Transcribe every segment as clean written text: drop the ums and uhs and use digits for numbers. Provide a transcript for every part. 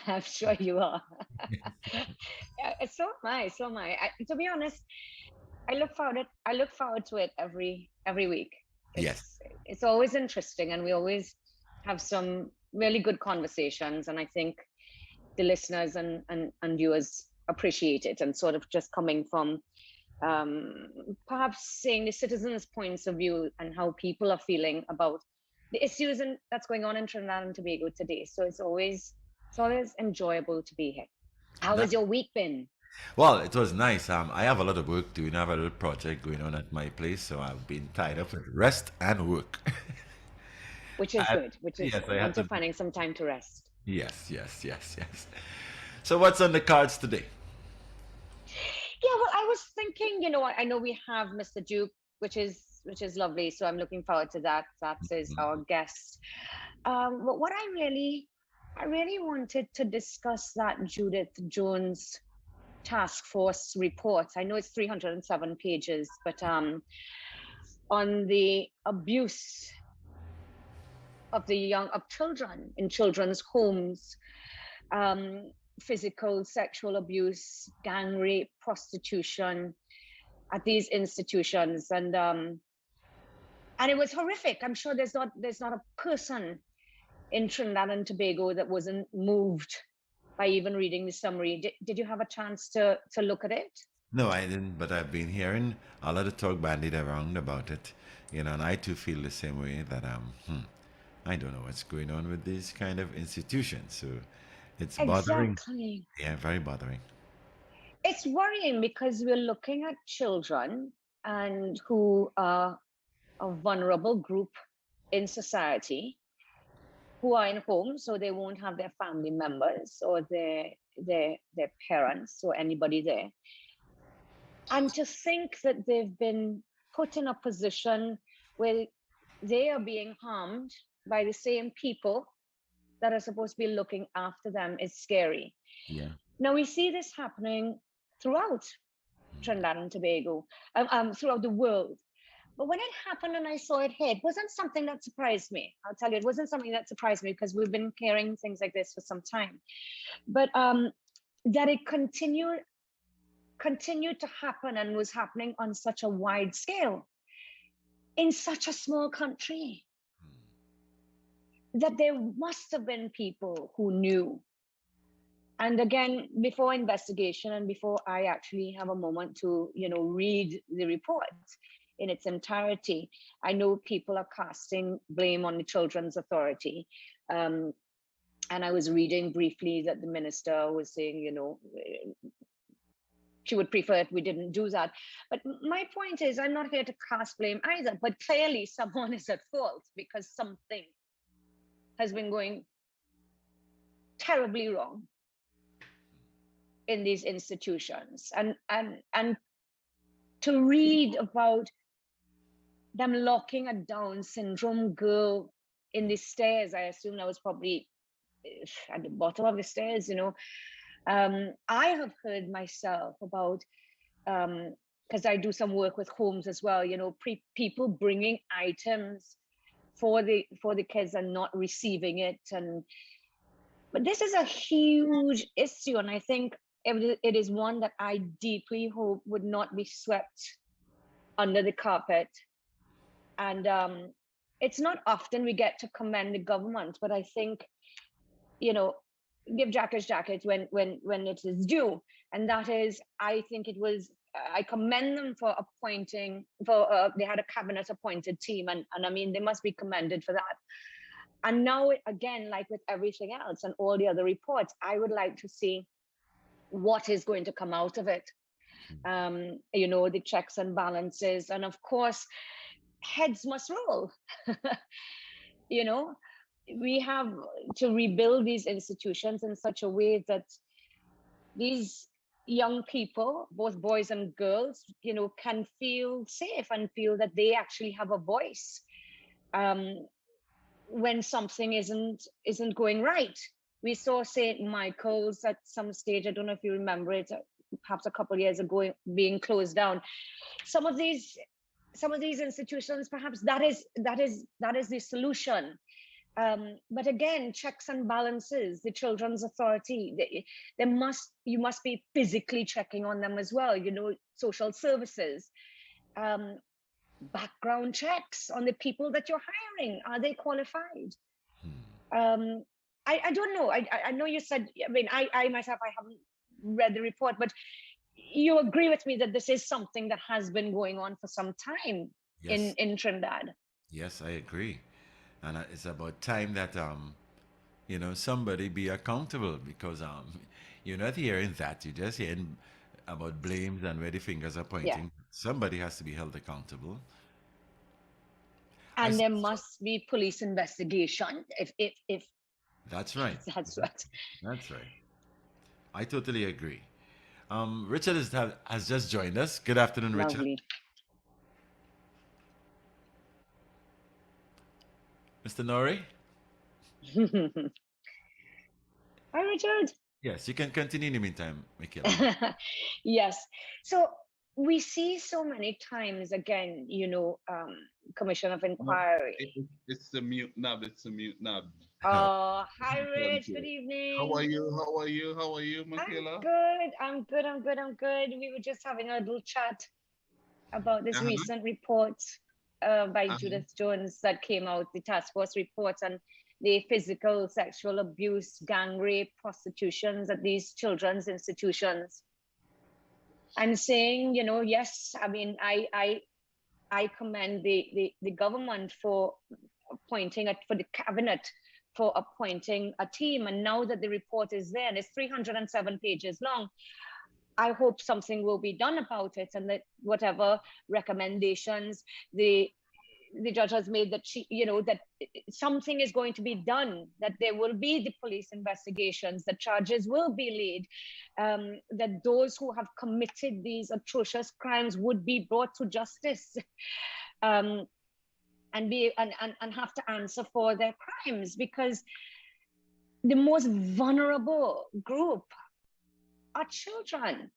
I'm sure you are. Yeah, so am I. So am I. To be honest, I look forward to it every week. Yes. It's always interesting, and we always have some really good conversations. And I think the listeners and viewers appreciate it, and sort of just coming from perhaps seeing the citizens' points of view and how people are feeling about the issues that's going on in Trinidad and Tobago today. So it's always enjoyable to be here. How That, has your week been? well, it was nice. I have a lot of work doing. I have a little project going on at my place, so I've been tied up with rest and work. Which is I, good, which is yes, I good. had And to. to finding some time to rest. Yes, yes, yes, yes. So what's on the cards today? Yeah, well, I was thinking, I know we have Mr. Duke, which is lovely. So I'm looking forward to that. That is our guest. But what I really wanted to discuss that Judith Jones task force report. I know it's 307 pages, but on the abuse of children in children's homes, um, physical, sexual abuse, gang rape, prostitution at these institutions, and it was horrific. I'm sure there's not a person in Trinidad and Tobago that wasn't moved by even reading the summary. Did you have a chance to look at it? No, I didn't, but I've been hearing a lot of talk bandied around about it, and I too feel the same way that I don't know what's going on with these kind of institutions. So it's bothering. Exactly. Yeah, very bothering. It's worrying because we're looking at children and who are a vulnerable group in society who are in homes, so they won't have their family members or their parents or anybody there. And to think that they've been put in a position where they are being harmed by the same people that are supposed to be looking after them is scary. Yeah. Now we see this happening throughout Trinidad and Tobago, throughout the world. But when it happened and I saw it here, it wasn't something that surprised me. I'll tell you, it wasn't something that surprised me because we've been hearing things like this for some time. But that it continued to happen and was happening on such a wide scale in such a small country, that there must have been people who knew. And again, before investigation and before I actually have a moment to, read the report in its entirety, I know people are casting blame on the Children's Authority. And I was reading briefly that the minister was saying, she would prefer if we didn't do that. But my point is, I'm not here to cast blame either, but clearly someone is at fault because something has been going terribly wrong in these institutions. And to read about them locking a Down syndrome girl in the stairs, I assume that was probably at the bottom of the stairs, I have heard myself about, because I do some work with homes as well, people bringing items for the kids and not receiving it. But this is a huge issue, and I think it is one that I deeply hope would not be swept under the carpet. And it's not often we get to commend the government, but I think, give jackets when it is due. And that is, I think I commend them for they had a cabinet appointed team, and I mean, they must be commended for that. And now, again, like with everything else and all the other reports, I would like to see what is going to come out of it. The checks and balances, and of course, heads must roll. you know we have to rebuild these institutions in such a way that these young people, both boys and girls, can feel safe and feel that they actually have a voice when something isn't going right. We saw St. Michael's at some stage. I don't know if you remember it, perhaps a couple of years ago, being closed down. Some of these institutions, perhaps that is the solution. But again, checks and balances, the children's authority, you must be physically checking on them as well, social services, um, background checks on the people that you're hiring. Are they qualified? um I don't know. I know you said, I mean, I myself, I haven't read the report, but you agree with me that this is something that has been going on for some time Yes, in Trinidad. yes, I agree. And it's about time that somebody be accountable, because you're not hearing that. You're just hearing about blames and where the fingers are Yeah, pointing. Somebody has to be held accountable. I and s- there must be police investigation if that's right. that's what. That's right. I totally agree. Richard has just joined us. Good afternoon, Richard. Lovely. Mr. Noray? Hi, Richard. Yes, you can continue in the meantime, Mickela. Yes. So we see so many times again, commission of No, inquiry. it's the mute nub. It's the mute nub. Oh, hi, Thank Rich. Good you. How evening. are you? How are you? How are you, I'm Michaela? good. I'm good. I'm good. I'm good. We were just having a little chat about this Uh-huh. recent report by Uh-huh. Judith Jones that came out, the task force reports on the physical, sexual abuse, gang rape, prostitutions at these children's institutions. I'm saying, yes, I mean, I commend the government for for the cabinet for appointing a team. And now that the report is there and it's 307 pages long, I hope something will be done about it, and that whatever recommendations the the judge has made, that that something is going to be done, that there will be the police investigations, that charges will be laid, that those who have committed these atrocious crimes would be brought to justice, um, and have to answer for their crimes, because the most vulnerable group are children.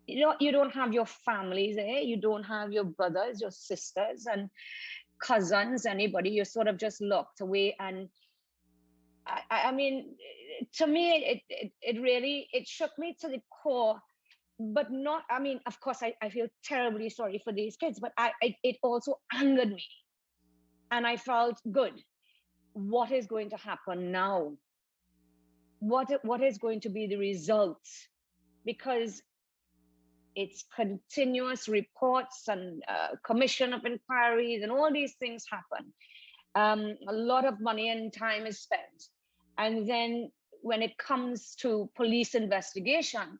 You don't have your families there, you don't have your brothers, your sisters and cousins, anybody. You're sort of just locked away. And I mean, to me, it really, it shook me to the core. But not, I mean, of course, I feel terribly sorry for these kids, but it also angered me. And I felt, good, what is going to happen now? What is going to be the result? Because it's continuous reports and commission of inquiries and all these things happen. A lot of money and time is spent. And then when it comes to police investigation,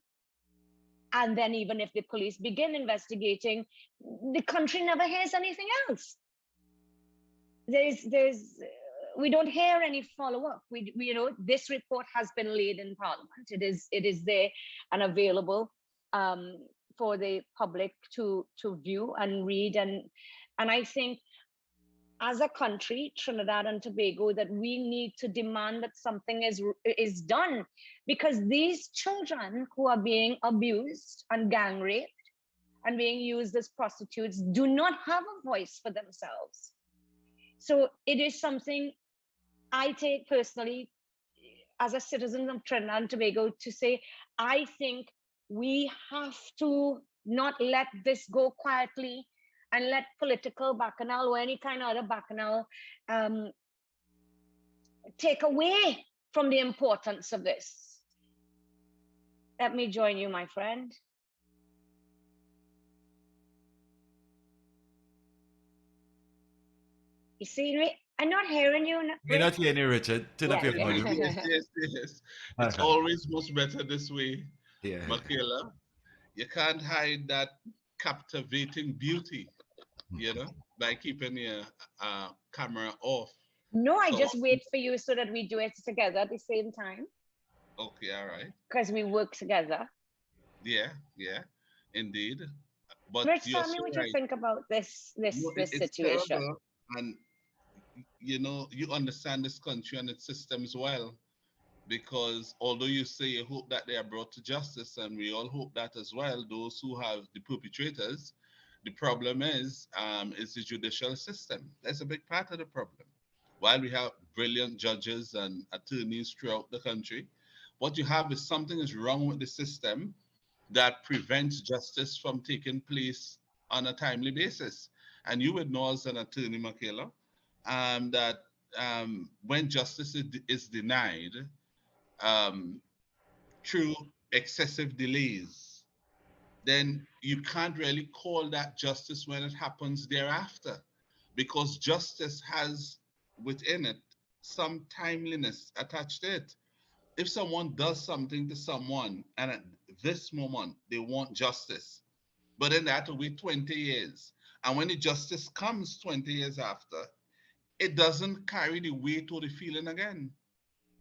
and then even if the police begin investigating, the country never hears anything else. There's we don't hear any follow-up. We this report has been laid in Parliament. It is there and available, um, for the public to view and read. And I think, as a country, Trinidad and Tobago, that we need to demand that something is done, because these children who are being abused and gang raped and being used as prostitutes do not have a voice for themselves. So it is something I take personally, as a citizen of Trinidad and Tobago, to say, I think we have to not let this go quietly and let political bacchanal or any kind of other bacchanal um, take away from the importance of this. Let me join you, my friend. You see me? I'm not hearing you, We're not Rich. hearing Richard. Turn up Yeah, your Yes, volume. yes, yeah. yes, yes. All It's right. always much better this way, Yeah. Michaela. You can't hide that captivating beauty, by keeping your camera off. No, I So, just wait for you so that we do it together at the same time, okay, all right. because we work together. Yeah, yeah, indeed. But Rich, you're tell me so what you right. think about this No, this this it's situation. terrible. And you understand this country and its systems well, because although you say you hope that they are brought to justice, and we all hope that as well, those who have the perpetrators, the problem is the judicial system. That's a big part of the problem. while we have brilliant judges and attorneys throughout the country, what you have is something is wrong with the system that prevents justice from taking place on a timely basis. And you would know as an attorney, Mickela, that when justice is denied um, through excessive delays, then you can't really call that justice when it happens thereafter, because justice has within it some timeliness attached to it. If someone does something to someone and at this moment they want justice, but then they have to wait 20 years, and when the justice comes 20 years after, it doesn't carry the weight or the feeling again.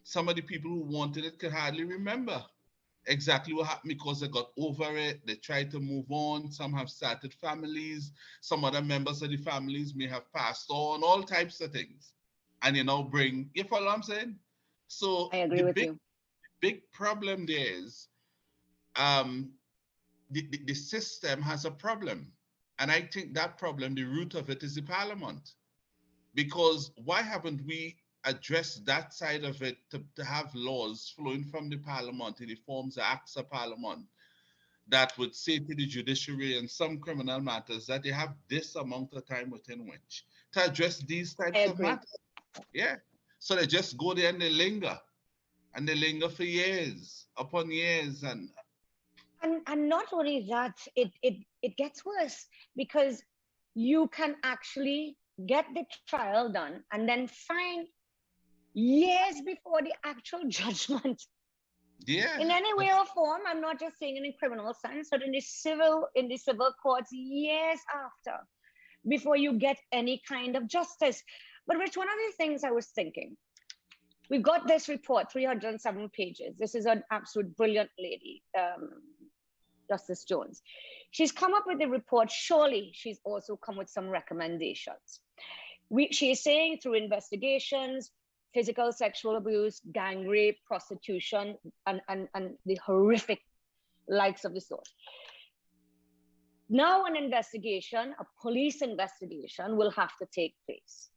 Some of the people who wanted it could hardly remember exactly what happened because they got over it. They tried to move on. Some have started families. Some other members of the families may have passed on, all types of things. And you now bring, you follow what I'm saying? So I agree the with big, you. big problem there is um, the system has a problem. And I think that problem, the root of it is the parliament. Because why haven't we addressed that side of it to have laws flowing from the parliament in the forms of acts of parliament that would say to the judiciary in some criminal matters that they have this amount of time within which to address these I types of agree. matters? Yeah. So they just go there and they linger for years upon years. And not only that, it gets worse because you can actually get the trial done and then find years before the actual judgment Yeah. in any way or form. I'm not just saying it in criminal sense, but in the civil courts, years after, before you get any kind of justice. But Rich, one of the things I was thinking, we got this report, 307 pages. This is an absolute brilliant lady, Justice Jones. She's come up with a report. Surely she's also come with some recommendations. She is saying through investigations, physical sexual abuse, gang rape, prostitution, and the horrific likes of the sort. Now an investigation, a police investigation, will have to take place.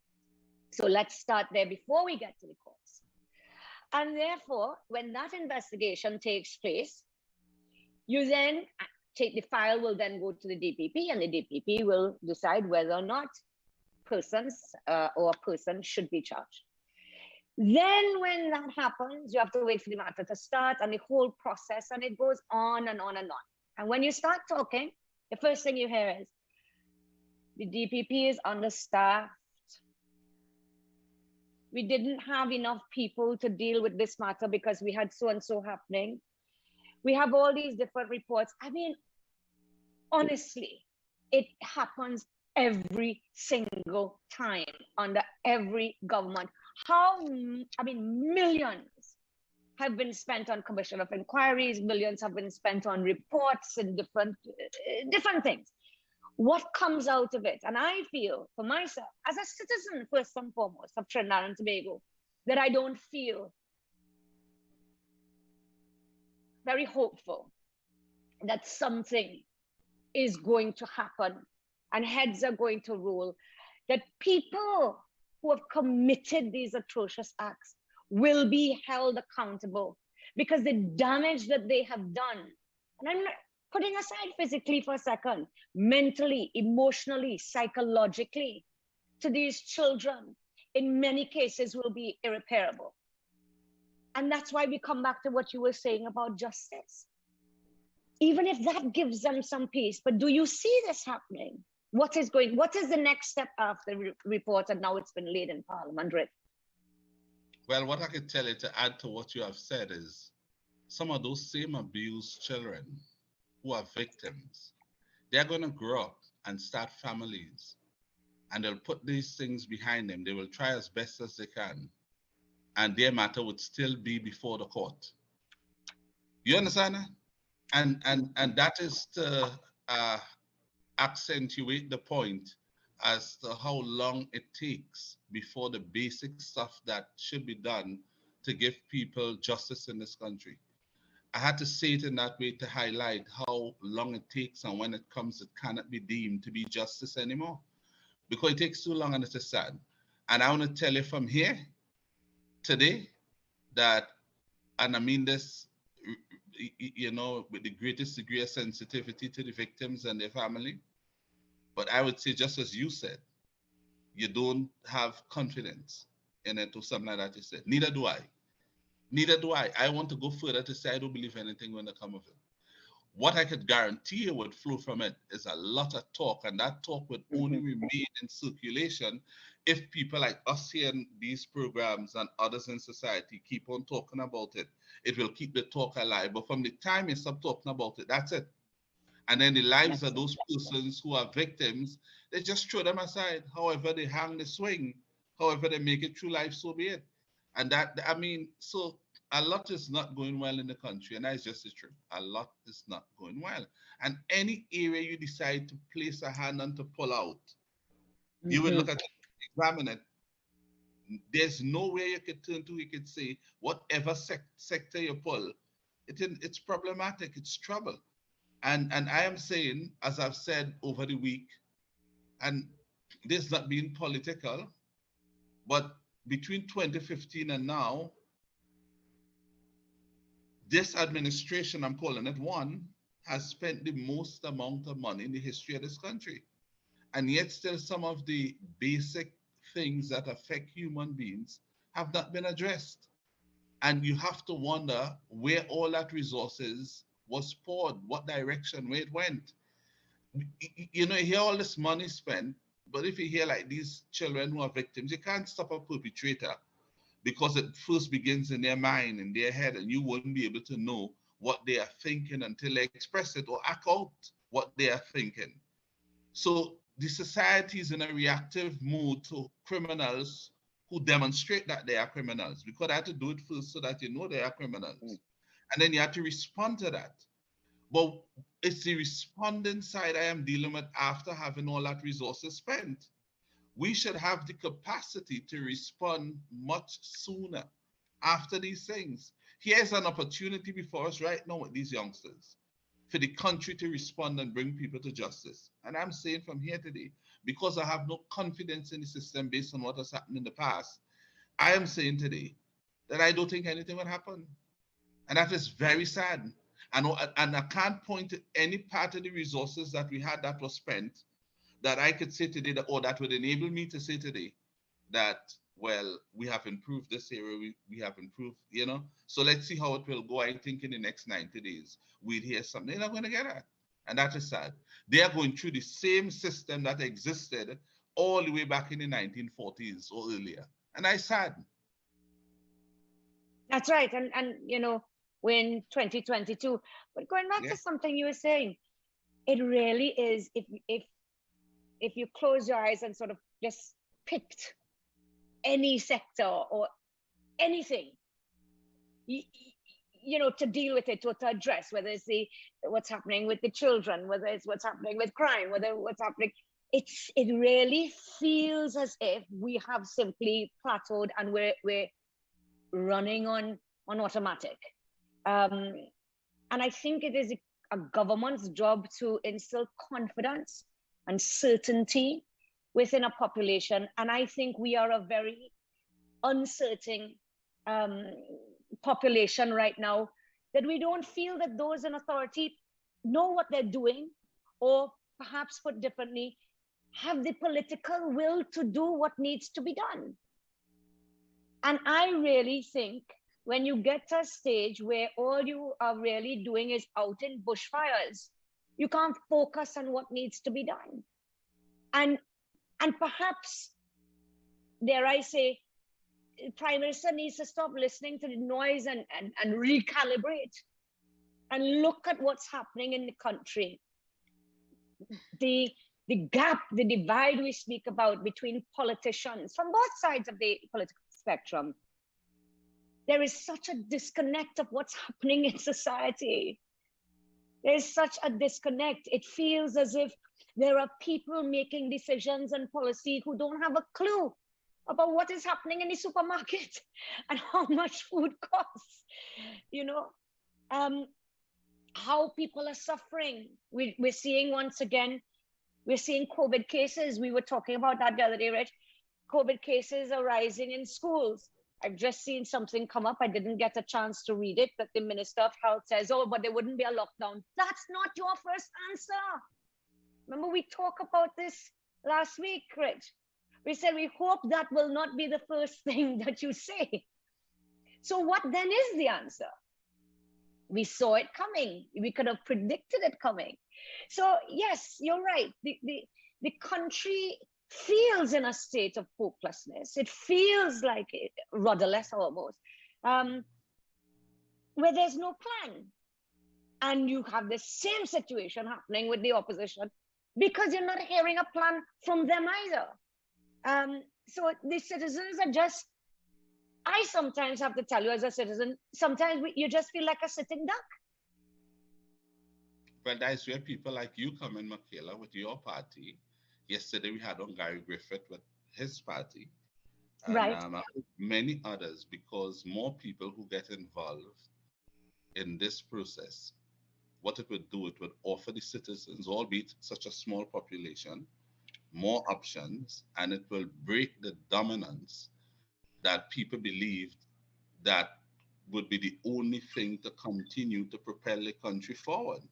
So let's start there before we get to the courts. And therefore, when that investigation takes place, you then take the file, will then go to the DPP, and the DPP will decide whether or not persons or a person should be charged. Then when that happens, you have to wait for the matter to start and the whole process, and it goes on and on and on. And when you start talking, the first thing you hear is, the DPP is understaffed. We didn't have enough people to deal with this matter because we had so and so happening. We have all these different reports. I mean, honestly, it happens every single time under every government. Millions have been spent on commission of inquiries, millions have been spent on reports and different things. What comes out of it? And I feel for myself, as a citizen, first and foremost, of Trinidad and Tobago, that I don't feel very hopeful that something is going to happen and heads are going to roll, that people who have committed these atrocious acts will be held accountable, because the damage that they have done, and I'm not putting aside physically for a second, mentally, emotionally, psychologically, to these children, in many cases will be irreparable. And that's why we come back to what you were saying about justice. Even if that gives them some peace, but do you see this happening? What is the next step after the report, and now it's been laid in Parliament, Rick? Well, what I can tell you to add to what you have said is some of those same abused children who are victims, they're going to grow up and start families, and they'll put these things behind them. They will try as best as they can, and their matter would still be before the court. You understand that? And that is to accentuate the point as to how long it takes before the basic stuff that should be done to give people justice in this country. I had to say it in that way to highlight how long it takes, and when it comes, it cannot be deemed to be justice anymore, because it takes too long, and it is sad. And I want to tell you from here today that, and I mean this, with the greatest degree of sensitivity to the victims and their family, but I would say, just as you said, you don't have confidence in it or something like that you said. Neither do I. Neither do I. I want to go further to say I don't believe anything going to come of it. What I could guarantee you would flow from it is a lot of talk, and that talk would only remain in circulation if people like us here in these programs and others in society keep on talking about it. It will keep the talk alive. But from the time you stop talking about it, that's it. And then the lives of those persons who are victims, they just throw them aside. However they hang the swing, however they make it through life, so be it. And that, I mean, so a lot is not going well in the country, and that's just the truth. A lot is not going well. And any area you decide to place a hand on to pull out, you would look at it, examine it. There's nowhere you could turn to, you could say, whatever sector you pull, it's problematic, it's trouble. And I am saying, as I've said over the week, and this not being political, but between 2015 and now, this administration, I'm calling it one, has spent the most amount of money in the history of this country. And yet still some of the basic things that affect human beings have not been addressed. And you have to wonder where all that resources was poured, what direction, where it went. You hear all this money spent, but if you hear like these children who are victims, you can't stop a perpetrator because it first begins in their mind, in their head, and you wouldn't be able to know what they are thinking until they express it or act out what they are thinking. So the society is in a reactive mood to criminals who demonstrate that they are criminals, because they have to do it first so that you know they are criminals. And then you have to respond to that. But it's the responding side I am dealing with after having all that resources spent. We should have the capacity to respond much sooner after these things. Here's an opportunity before us right now with these youngsters for the country to respond and bring people to justice. And I'm saying from here today, because I have no confidence in the system based on what has happened in the past, I am saying today that I don't think anything will happen. And that is very sad. And I can't point to any part of the resources that we had that was spent that I could say today that, or that would enable me to say today that, well, we have improved this area, we have improved, So let's see how it will go. I think in the next 90 days, we'd hear something. They're not going to get that. And that is sad. They are going through the same system that existed all the way back in the 1940s or earlier. And that's sad. That's right. And we're in 2022. But going back to something you were saying, it really is, if you close your eyes and sort of just picked any sector or anything, to deal with it or to address, whether it's what's happening with the children, whether it's what's happening with crime, whether what's happening, it really feels as if we have simply plateaued and we're running on automatic. And I think it is a government's job to instill confidence and certainty within a population. And I think we are a very uncertain population right now, that we don't feel that those in authority know what they're doing, or perhaps put differently, have the political will to do what needs to be done. And I really think when you get to a stage where all you are really doing is out in bushfires, you can't focus on what needs to be done. And perhaps, dare I say, the Prime Minister needs to stop listening to the noise and recalibrate and look at what's happening in the country. The gap, the divide we speak about between politicians from both sides of the political spectrum. There is such a disconnect of what's happening in society. There's such a disconnect. It feels as if there are people making decisions and policy who don't have a clue about what is happening in the supermarket and how much food costs, how people are suffering. We're seeing, once again, we're seeing COVID cases. We were talking about that the other day, Rich. COVID cases are rising in schools. I've just seen something come up. I didn't get a chance to read it, but the Minister of Health says, oh, but there wouldn't be a lockdown. That's not your first answer. Remember, we talked about this last week, Rich. We said we hope that will not be the first thing that you say. So what then is the answer? We saw it coming. We could have predicted it coming. So yes, you're right. The country feels in a state of hopelessness. It feels like rudderless almost, where there's no plan. And you have the same situation happening with the opposition because you're not hearing a plan from them either. So the citizens are just, I sometimes have to tell you as a citizen, sometimes you just feel like a sitting duck. Well, that's where people like you come in, Mickela, with your party. Yesterday we had on Gary Griffith with his party, and Right. many others, because more people who get involved in this process, what it would do, it would offer the citizens, albeit such a small population, more options, and it will break the dominance that people believed that would be the only thing to continue to propel the country forward.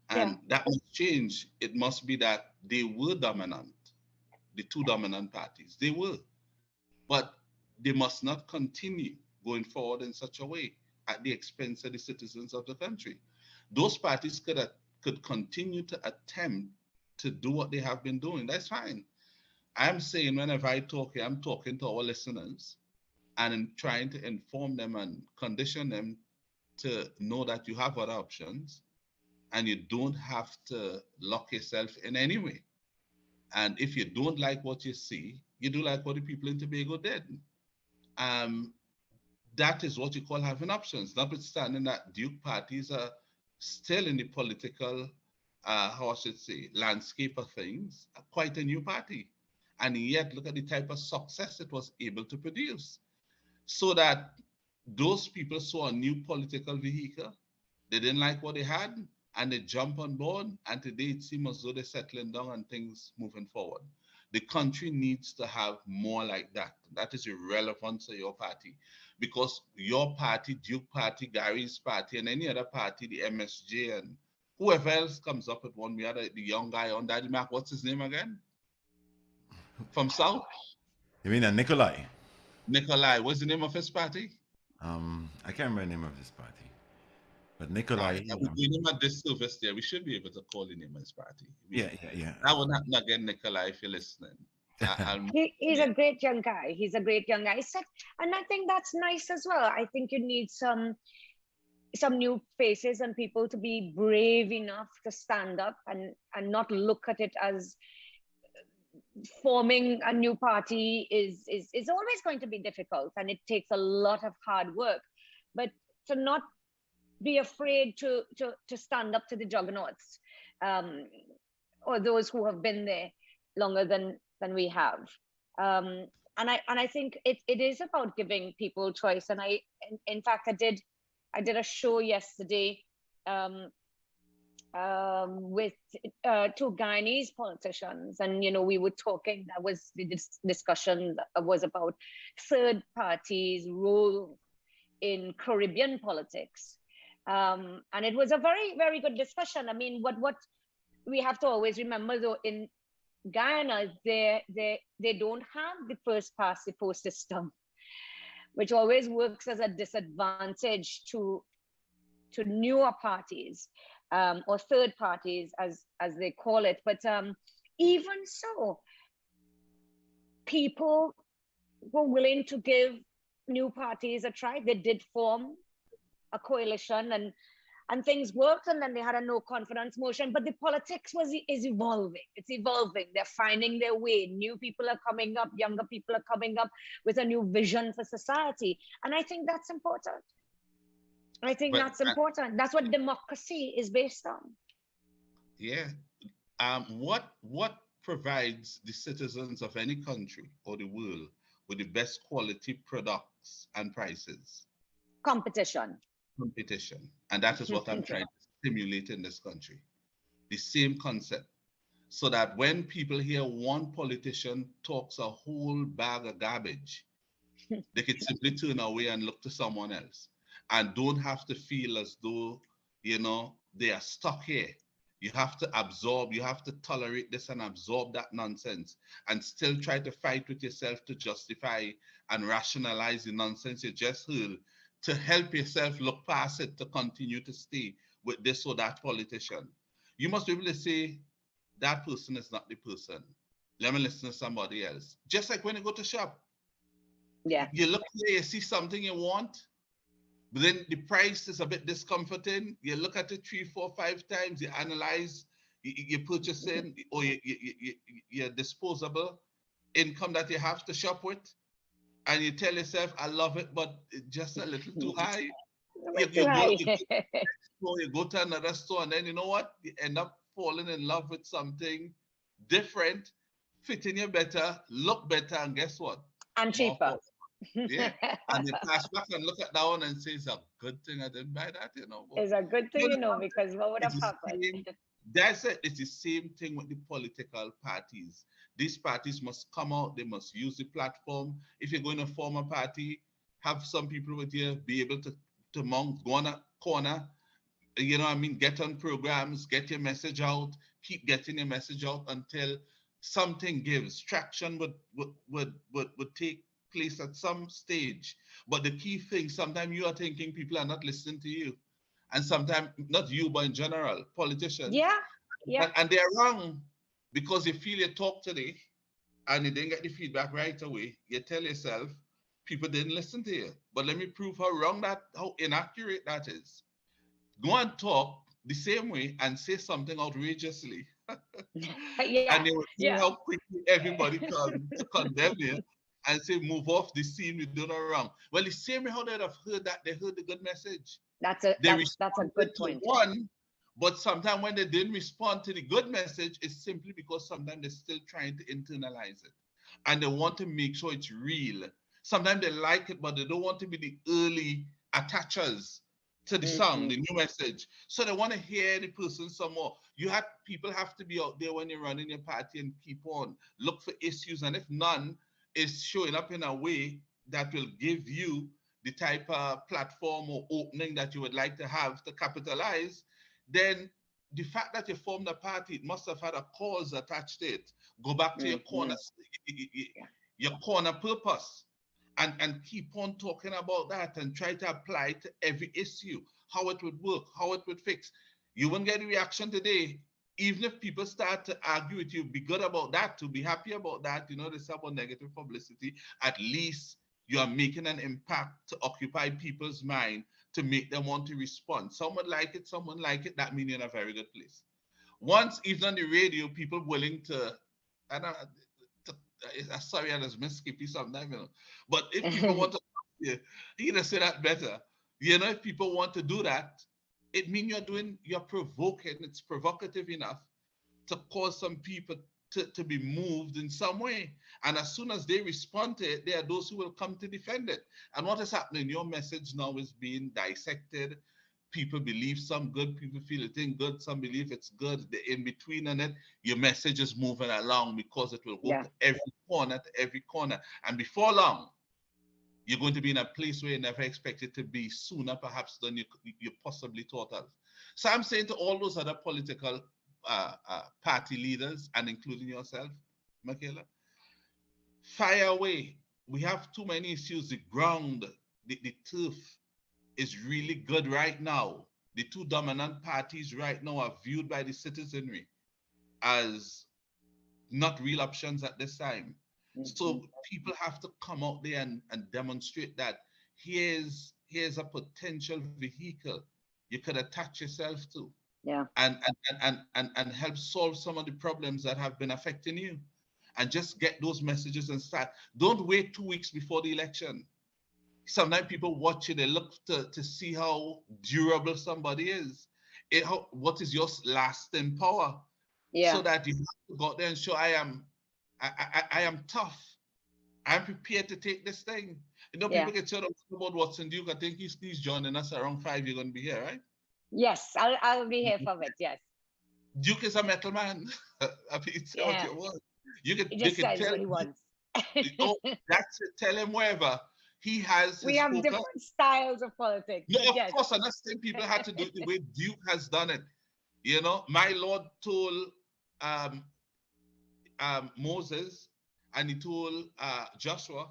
Yeah. And that must change. It must be that they were dominant, the two dominant parties. They were. But they must not continue going forward in such a way at the expense of the citizens of the country. Those parties could continue to attempt to do what they have been doing. That's fine. I'm saying whenever I talk here, I'm talking to our listeners and in trying to inform them and condition them to know that you have other options and you don't have to lock yourself in any way. And if you don't like what you see, you do like what the people in Tobago did. Um, that is what you call having options, notwithstanding that Duke parties are still in the political, how I should say, landscape of things, quite a new party. And yet, look at the type of success it was able to produce. So that those people saw a new political vehicle, they didn't like what they had, and they jump on board, and today it seems as though they're settling down and things moving forward. The country needs to have more like that. That is irrelevant to your party, because your party, Duke Party, Gary's party, and any other party, the MSJ, and whoever else comes up with one, we had the young guy on Daddy Mac, what's his name again? From South? You mean a Nikolai? Nikolai. What's the name of his party? I can't remember the name of his party, but All Nikolai. right. We do him a disservice there. We should be able to call him his party. Yeah. I would not again, Nikolai, if you're listening. He's a great young guy. He's a great young guy. And I think that's nice as well. I think you need some new faces and people to be brave enough to stand up and not look at it as forming a new party is always going to be difficult, and it takes a lot of hard work. But to not be afraid to stand up to the juggernauts, or those who have been there longer than we have. And I think it is about giving people choice. And in fact, I did a show yesterday with two Guyanese politicians, and we were talking. That was the discussion was about third parties' role in Caribbean politics, and it was a very, very good discussion. I mean, what we have to always remember, though, in Guyana, they don't have the first past the post system, which always works as a disadvantage to newer parties, or third parties, as they call it. But even so, people were willing to give new parties a try. They did form a coalition, and things worked, and then they had a no confidence motion. But the politics is evolving. It's evolving. They're finding their way. New people are coming up. Younger people are coming up with a new vision for society. And I think that's important. That's important. That's what democracy is based on. Yeah. What provides the citizens of any country or the world with the best quality products and prices? Competition. And that is what I'm trying to stimulate in this country. The same concept. so that when people hear one politician talks a whole bag of garbage, they could simply turn away and look to someone else and don't have to feel as though, they are stuck here. You have to absorb, you have to tolerate this and absorb that nonsense and still try to fight with yourself to justify and rationalize the nonsense you just heard to help yourself look past it to continue to stay with this or that politician. You must be able to say, that person is not the person. Let me listen to somebody else. Just like when you go to shop, Yeah. you look there, you see something you want, but then the price is a bit discomforting. You look at it 3, 4, 5 times, you analyze, you purchasing or your disposable income that you have to shop with, and you tell yourself, I love it, but it's just a little too high. You, Too you go, high. you go to the store, you go to another store, and then you know what? You end up falling in love with something different, fitting you better, look better, and guess what? And More cheaper. for yeah. And you pass back and look at that one and say, it's a good thing I didn't buy that, But It's a good thing, you know, because what would have it's the happened? same. That's it. It's the same thing with the political parties. These parties must come out. They must use the platform. If you're going to form a party, have some people with you, be able to mount, go on a corner, get on programs, get your message out, keep getting your message out until something gives. Traction would take place at some stage. But the key thing, sometimes you are thinking people are not listening to you. And sometimes, not you, but in general, politicians. Yeah. Yeah. And they're wrong because you feel you talk today and you didn't get the feedback right away. You tell yourself, people didn't listen to you. But let me prove how inaccurate that is. Go and talk the same way and say something outrageously, Yeah. and they will see Yeah. how quickly everybody comes to condemn you and say, move off the scene, we're doing it wrong. Well, the same way how they'd have heard that, they heard the good message. They That's a responded good to point. one, but sometimes when they didn't respond to the good message, it's simply because sometimes they're still trying to internalize it. And they want to make sure it's real. Sometimes they like it, but they don't want to be the early attachers to the song, Mhm. the new message. So they want to hear the person some more. People have to be out there when you're running your party and keep on. Look for issues. And if none is showing up in a way that will give you the type of platform or opening that you would like to have to capitalize, then the fact that you formed a party, it must have had a cause attached to it. Go back to your corner, Mhm. Yeah. your corner purpose, and keep on talking about that and try to apply to every issue, how it would work, how it would fix. You won't get a reaction today. Even if people start to argue with you, be good about that, to be happy about that, this about negative publicity. At least you are making an impact to occupy people's mind to make them want to respond. Someone like it, someone like it, that means you're in a very good place. Once, even on the radio, people willing to, and sorry, I just miss Skippy sometimes, but if people want to, yeah, you know, say that better. If people want to do that, it means you're provoking, it's provocative enough to cause some people to be moved in some way. And as soon as they respond to it, there are those who will come to defend it. And what is happening? Your message now is being dissected. People believe some good, people feel it ain't good, some believe it's good. The in between on it, your message is moving along because it will go Yeah. to every corner, to every corner. And before long, you're going to be in a place where you never expected to be, sooner perhaps than you possibly thought of. So I'm saying to all those other political party leaders, and including yourself, Mickela, fire away. We have too many issues. The ground, the turf is really good right now. The two dominant parties right now are viewed by the citizenry as not real options at this time. Mhm. So people have to come out there and demonstrate that here's a potential vehicle you could attach yourself to Yeah. and help solve some of the problems that have been affecting you. And just get those messages and start. Don't wait 2 weeks before the election. Sometimes people watch it, they look to see how durable somebody is. What is your lasting power? So Yeah. that you have to go out there and show I am tough. I'm prepared to take this thing. People Yeah. get shut up about Watson Duke. I think he's joining us around 5. You're going to be here, right? Yes. I'll be here for it. Yes. Duke is a metal man. I mean, say what Yeah, you want. he You just can says tell. what he wants. Oh, that's it. Tell him wherever he has We his have focus. different styles of politics, No, but of yes. course, I'm not saying people had to do it the way Duke has done it. You know, my Lord told um, Moses, and he told Joshua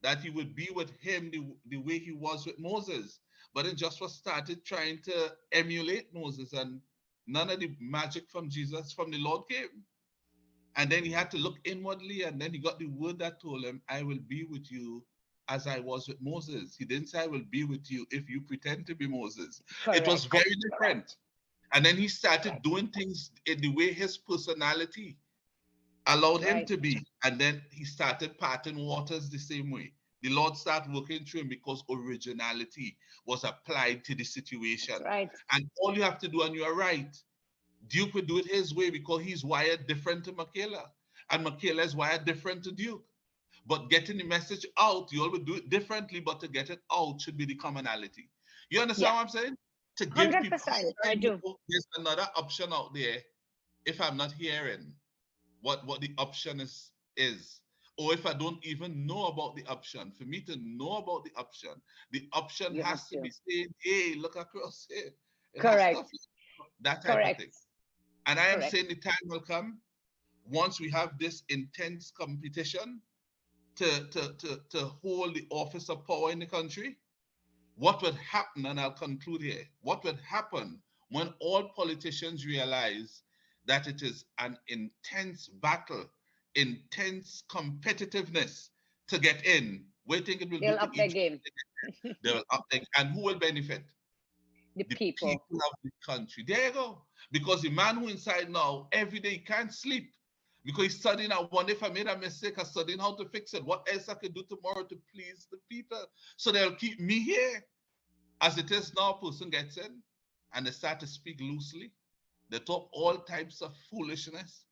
that he would be with him the way he was with Moses. But then Joshua started trying to emulate Moses, and none of the magic from Jesus, from the Lord came. And then he had to look inwardly, and then he got the word that told him, I will be with you as I was with Moses. He didn't say, I will be with you if you pretend to be Moses. It was Correct. very Correct. different. And then he started Right. doing things in the way his personality allowed him Right. to be. And then he started parting waters the same way. The Lord started working through him because originality was applied to the situation. That's right. And all you have to do, and you are right, Duke would do it his way because he's wired different to Mickela. And Mickela is wired different to Duke. But getting the message out, you all would do it differently, but to get it out should be the commonality. You understand Yeah. what I'm saying? To give people, how 100%. would I I do. know there's another option out there if I'm not hearing what the option is? Or if I don't even know about the option. For me to know about the option You have has to to. be saying, hey, look across here. It has stuff, Correct. that type of Correct. thing. And I am Correct. saying the time will come once we have this intense competition to hold the office of power in the country. What would happen, and I'll conclude here, what would happen when all politicians realize that it is an intense battle, intense competitiveness to get in? What do you think it will do They'll to up their each? game. They will up their, and who will benefit? The The people. people of the country. There you go. Because the man who inside now, every day he can't sleep because he's studying. I wonder if I made a mistake, I'm studying how to fix it. What else I could do tomorrow to please the people? So they'll keep me here. As it is now, a person gets in and they start to speak loosely. They talk all types of foolishness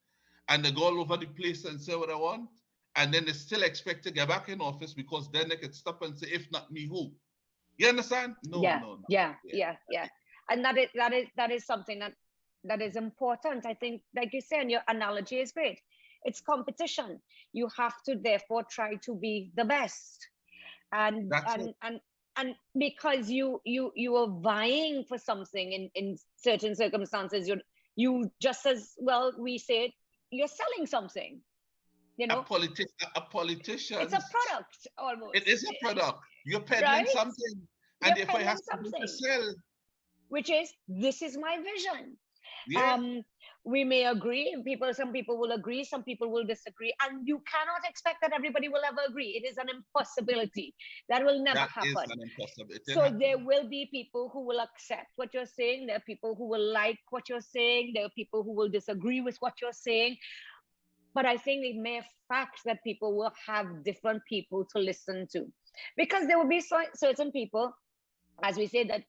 and they go all over the place and say what I want. And then they still expect to get back in office because then they can stop and say, if not me, who? You understand? No, Yeah. no, no. Yeah. Yeah. Yeah. Yeah. And that is something that is important. I think, like you say, and your analogy is great. It's competition. You have to therefore try to be the best. And That's it. and because you are vying for something in certain circumstances, you just as well, we say it, you're selling something, you A, know. a politician, It's a product almost, it is a product. You're peddling right? something, and You're therefore it peddling has something to something, sell. which is, this is my vision. Yeah, We may agree, some people will agree, some people will disagree, and you cannot expect that everybody will ever agree. It is an impossibility. That will never that is happen. an impossible. It didn't So there happen. will be people who will accept what you're saying, there are people who will like what you're saying, there are people who will disagree with what you're saying. But I think the mere fact that people will have different people to listen to, because there will be certain people, as we say, that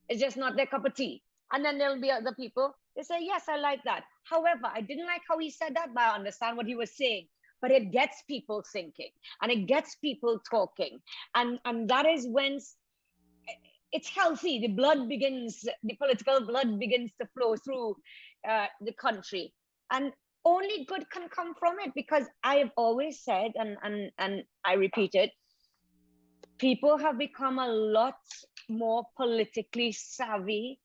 it's just not their cup of tea. And then there'll be other people, they say, yes, I like that. However, I didn't like how he said that, but I understand what he was saying. But it gets people thinking and it gets people talking. And that is when it's healthy. The political blood begins to flow through the country. And only good can come from it, because I have always said, and I repeat it, people have become a lot more politically savvy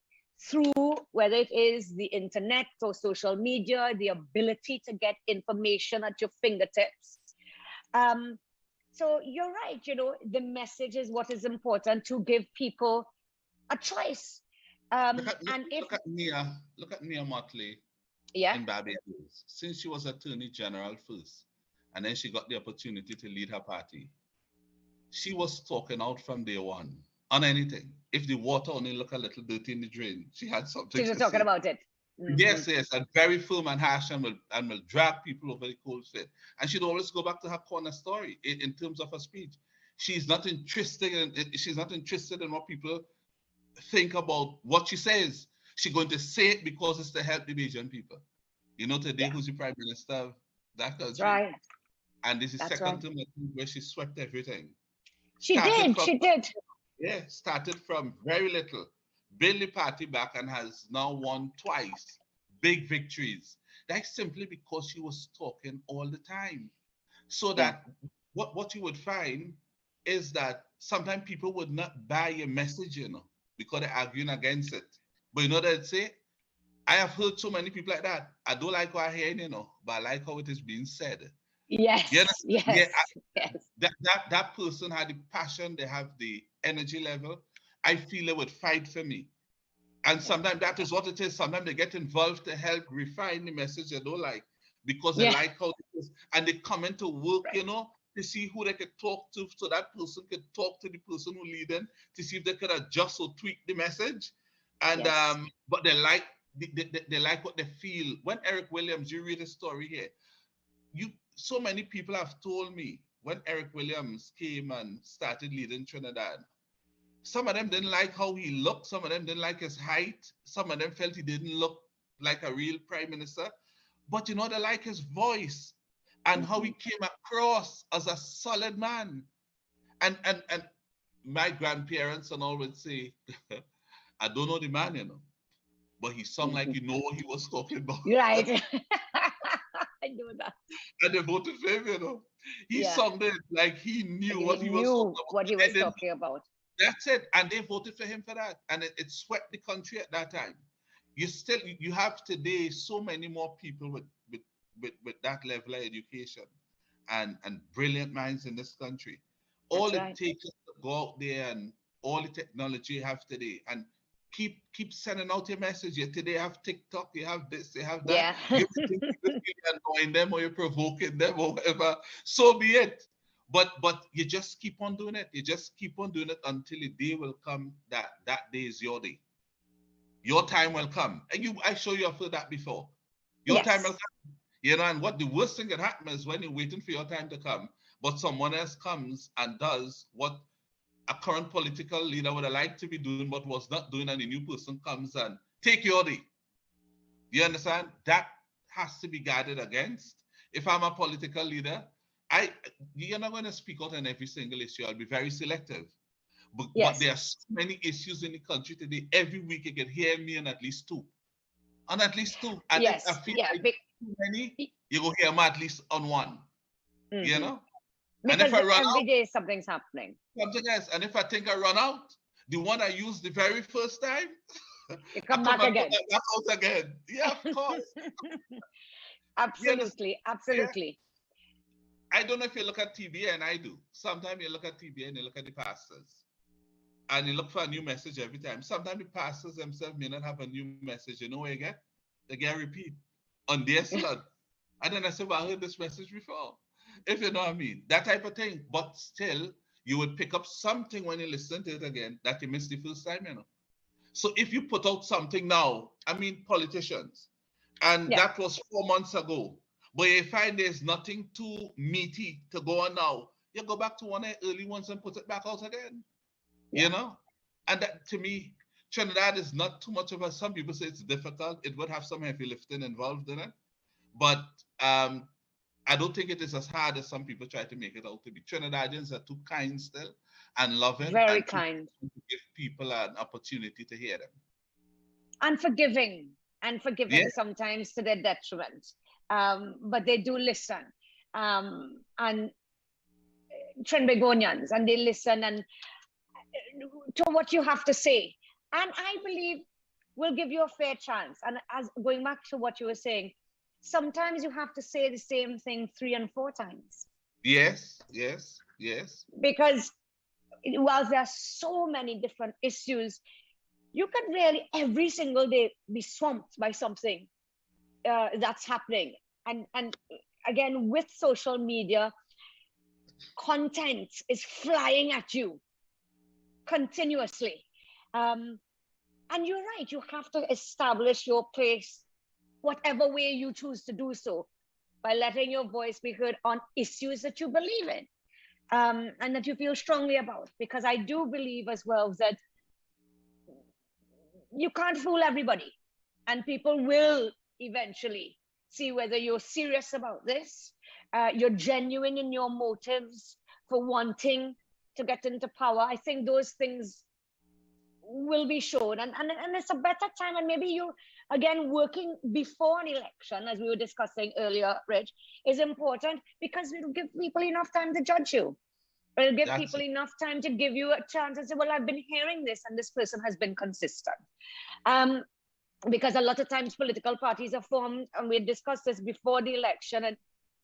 through, whether it is the internet or social media, the ability to get information at your fingertips. So you're right, the message is what is important, to give people a choice. Look at And if, look at Nia Motley yeah, in Barbados. Since she was Attorney General first, and then she got the opportunity to lead her party, she was talking out from day one on anything. If the water only look a little dirty in the drain, she had something she's just to talking say. about it. Yes, yes, and very firm and harsh, and will drag people over the cold fit. And she'd always go back to her corner story in terms of her speech. She's not interested in what people think about what she says. She's going to say it because it's to help the Bajan people. You know, today Yeah, who's the prime minister of that that's country? right. And this is That's right. second term where she swept everything. She Started did. from She did. Yeah, started from very little, built the party back, and has now won twice, big victories. That's simply because she was talking all the time. So Yeah. that what you would find is that sometimes people would not buy your message, because they're arguing against it. But you know that they say, I have heard so many people like that. I don't like what I hear, but I like how it is being said. Yeah, Yes, yeah. yes, yes. That person had the passion, they have the energy level. I feel they would fight for me. And Yeah. sometimes that is what it is. Sometimes they get involved to help refine the message they don't like because they Yeah. like how it is. And they come into work, Right. to see who they could talk to so that person could talk to the person who lead them to see if they could adjust or tweak the message. And Yes. but they like what they feel. When Eric Williams, you read a story here, so many people have told me when Eric Williams came and started leading Trinidad, some of them didn't like how he looked. Some of them didn't like his height. Some of them felt he didn't look like a real prime minister. But they like his voice and how he came across as a solid man. And my grandparents and all would say, I don't know the man, but he sung like Mhm. you know what he was talking about. Right. I know that. And they voted for him. He Yeah. sung it like he Like knew he what he was talking knew about. what he And was then talking about. that's it. And they voted for him for that. And it swept the country at that time. You have today so many more people with that level of education and brilliant minds in this country. All That's it right. takes is to go out there and all the technology you have today and keep sending out your message. You today have TikTok, you have this, you have that. Yeah. You think people feel you're annoying them or you're provoking them or whatever. So be it. But you just keep on doing it. You just keep on doing it until the day will come that day is your day. Your time will come. And I show you have heard that before. Your time will Yes. come. And what the worst thing that happen is when you're waiting for your time to come, but someone else comes and does what a current political leader would have liked to be doing but was not doing, and a new person comes and take your day. You understand? That has to be guarded against. If I'm a political leader, I you're not going to speak out on every single issue. I'll be very selective. But Yes. there are so many issues in the country today. Every week you can hear me on at least two. On at least two. And if I Yes. feel Yeah. like too many, you go hear me at least on one. You Mhm. know? And if Because I run every out, day something's happening. something else. And if I think I run out, the one I used the very first time, You I come come back and put again. that back out again. Yeah, of course. You understand? Absolutely. Yeah. Absolutely. I don't know if you look at TBA, and I do. Sometimes you look at TBA and you look at the pastors and you look for a new message every time. Sometimes the pastors themselves may not have a new message. You know what you get? They get a repeat on their slot. And then I said, well, I heard this message before. If you know what I mean. That type of thing. But still, you would pick up something when you listen to it again that you missed the first time. So if you put out something now, I mean, politicians, and Yeah. that was 4 months ago, but you find there's nothing too meaty to go on now, you go back to one of the early ones and put it back out again, you Yeah. know? And that to me, Trinidad is not too much of a, some people say it's difficult. It would have some heavy lifting involved in it. But um, I don't think it is as hard as some people try to make it out to be. Trinidadians are too kind still and loving Very and too kind to give people an opportunity to hear them. and forgiving Yeah, sometimes to their detriment. But they do listen. And Trinbagonians, and they listen and to what you have to say. And I believe we'll give you a fair chance. And as going back to what you were saying, sometimes you have to say the same thing 3 and 4 times yes, yes, yes. because whilst there are so many different issues, you can really every single day be swamped by something that's happening. And again, with social media, content is flying at you continuously. Um, and you're right, you have to establish your place, whatever way you choose to do so, by letting your voice be heard on issues that you believe in and that you feel strongly about. Because I do believe as well that you can't fool everybody, and people will eventually see whether you're serious about this, you're genuine in your motives for wanting to get into power. I think those things will be shown, and it's a better time. And maybe you, again, working before an election, as we were discussing earlier, Rich, is important, because it'll give people enough time to judge you. It'll give That's people it. enough time to give you a chance and say, well, I've been hearing this and this person has been consistent. Because a lot of times political parties are formed, and we discussed this before the election, and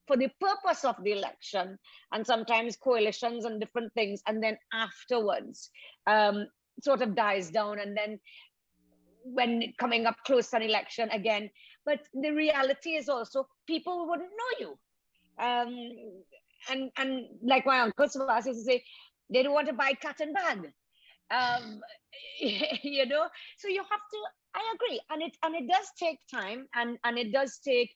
for the purpose of the election, and sometimes coalitions and different things, and then afterwards sort of dies down, and then when coming up close to an election again. But the reality is also people wouldn't know you. And like my uncle Subhas used to say, they don't want to buy cat and bag. Um, you know, so you have to, I agree. And it does take time, and it does take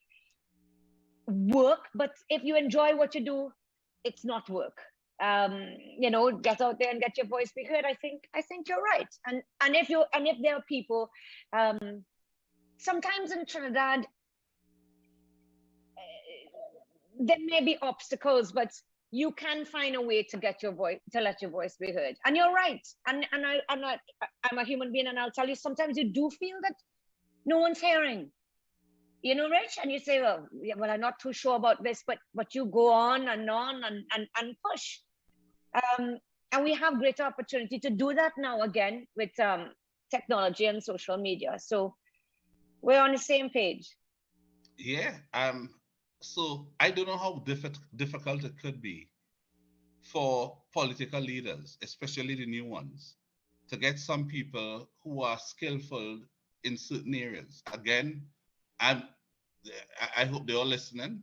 work, but if you enjoy what you do, it's not work. You know, get out there and get your voice be heard. I think you're right. And if there are people, sometimes in Trinidad there may be obstacles, but you can find a way to get your voice, to let your voice be heard. And you're right. I'm a human being, and I'll tell you, sometimes you do feel that no one's hearing. You know, Rich, and you say, well, yeah, well, I'm not too sure about this, but you go on and push. And we have greater opportunity to do that now again with technology and social media. So we're on the same page. Yeah. So I don't know how difficult it could be for political leaders, especially the new ones, to get some people who are skillful in certain areas. Again, I'm, I hope they're all listening.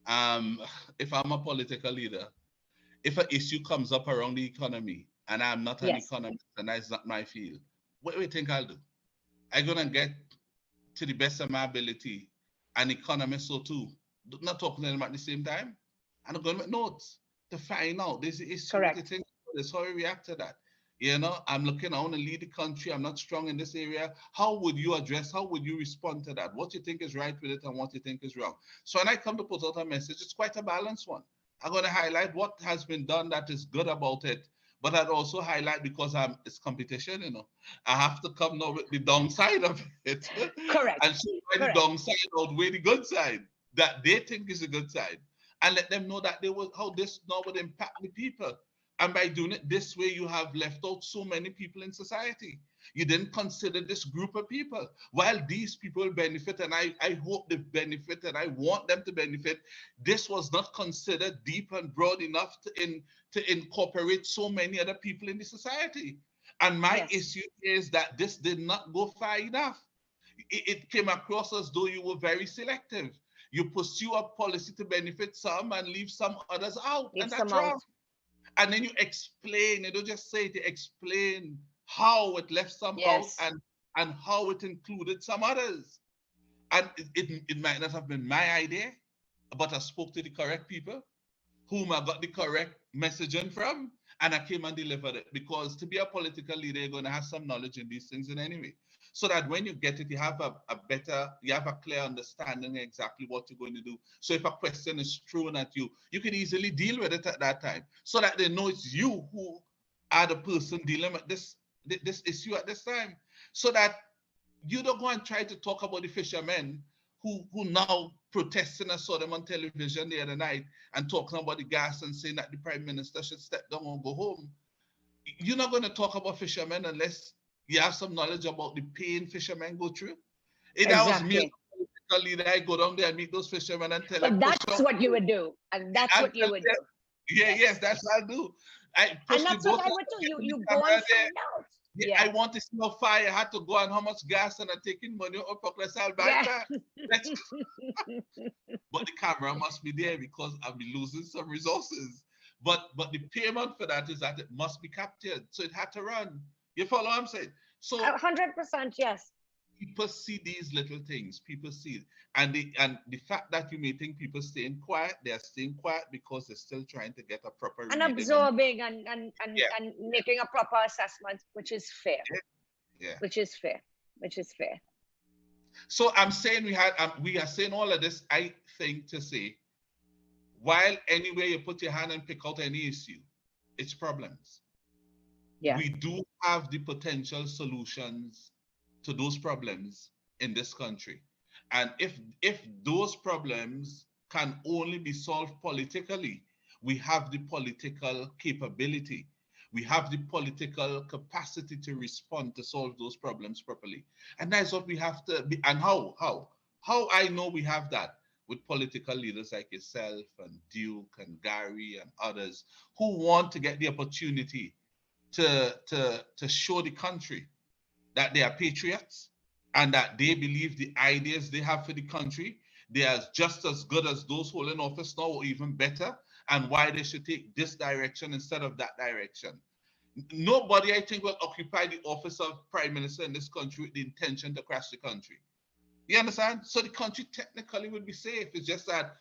Um, if I'm a political leader, if an issue comes up around the economy and I'm not an Yes, economist and that's not my field, what do you think I'll do? I'm gonna get, to the best of my ability, an economist or two, not talking to them at the same time, and I'm gonna make notes to find out this issue, what you correct. think, this how you react to that. You know, I'm looking, I want to lead the country, I'm not strong in this area. How would you address, how would you respond to that? What you think is right with it and what you think is wrong. So when I come to put out a message, it's quite a balanced one. I'm going to highlight what has been done that is good about it, but I'd also highlight, because it's competition, you know. I have to come now with the downside of it Correct. and show why the Correct. downside outweigh the good side that they think is a good side, and let them know that they will, how this now would impact the people. And by doing it this way, you have left out so many people in society. You didn't consider this group of people. While these people benefit, and I hope they benefit, and I want them to benefit, this was not considered deep and broad enough to incorporate so many other people in the society. And my Yes. issue is that this did not go far enough. It came across as though you were very selective. You pursue a policy to benefit some and leave some others out, Leave and some that's out. wrong. And then you explain, you don't just say it, you explain how it left some out, Yes. and how it included some others. And it might not have been my idea, but I spoke to the correct people whom I got the correct messaging from, and I came and delivered it. Because to be a political leader, you're going to have some knowledge in these things in any way. So that when you get it, you have you have a clear understanding exactly what you're going to do. So if a question is thrown at you, you can easily deal with it at that time, so that they know it's you who are the person dealing with this issue at this time. So that you don't go and try to talk about the fishermen who now protesting. I saw them on television the other night and talking about the gas and saying that the prime minister should step down and go home. You're not going to talk about fishermen unless you have some knowledge about the pain fishermen go through. If that was me as Exactly. a political leader, I go down there and meet those fishermen and tell them, But push that's up. what you would do. And that's And what tell you would them, do. yeah, Yes. yes, that's what I do. I And push the that's what boat I out would do. and get You the go and camera there. find out. Yeah, I Yeah. want to see how far I had to go and how much gas and I'm taking money up for Crystal Yeah. Banker. Let's, but the camera must be there because I'll be losing some resources. But the payment for that is that it must be captured. So it had to run. You follow what I'm saying? So 100%. Yes. people see these little things. People see it. And the fact that you may think people staying quiet, they're staying quiet because they're still trying to get a proper And reading. And absorbing and yeah, and making a proper assessment, which is fair. yeah, yeah. Which is fair. Which is fair. So I'm saying we are saying all of this, I think, to say, while anywhere you put your hand and pick out any issue, it's problems. Yeah. we do have the potential solutions to those problems in this country. And if those problems can only be solved politically, we have the political capability. We have the political capacity to respond to solve those problems properly. And that's what we have to be. And how I know we have that with political leaders like yourself and Duke and Gary and others who want to get the opportunity to show the country that they are patriots and that they believe the ideas they have for the country, they are just as good as those holding office now, or even better, and why they should take this direction instead of that direction. Nobody, I think, will occupy the office of prime minister in this country with the intention to crash the country. You understand? So the country technically would be safe. It's just that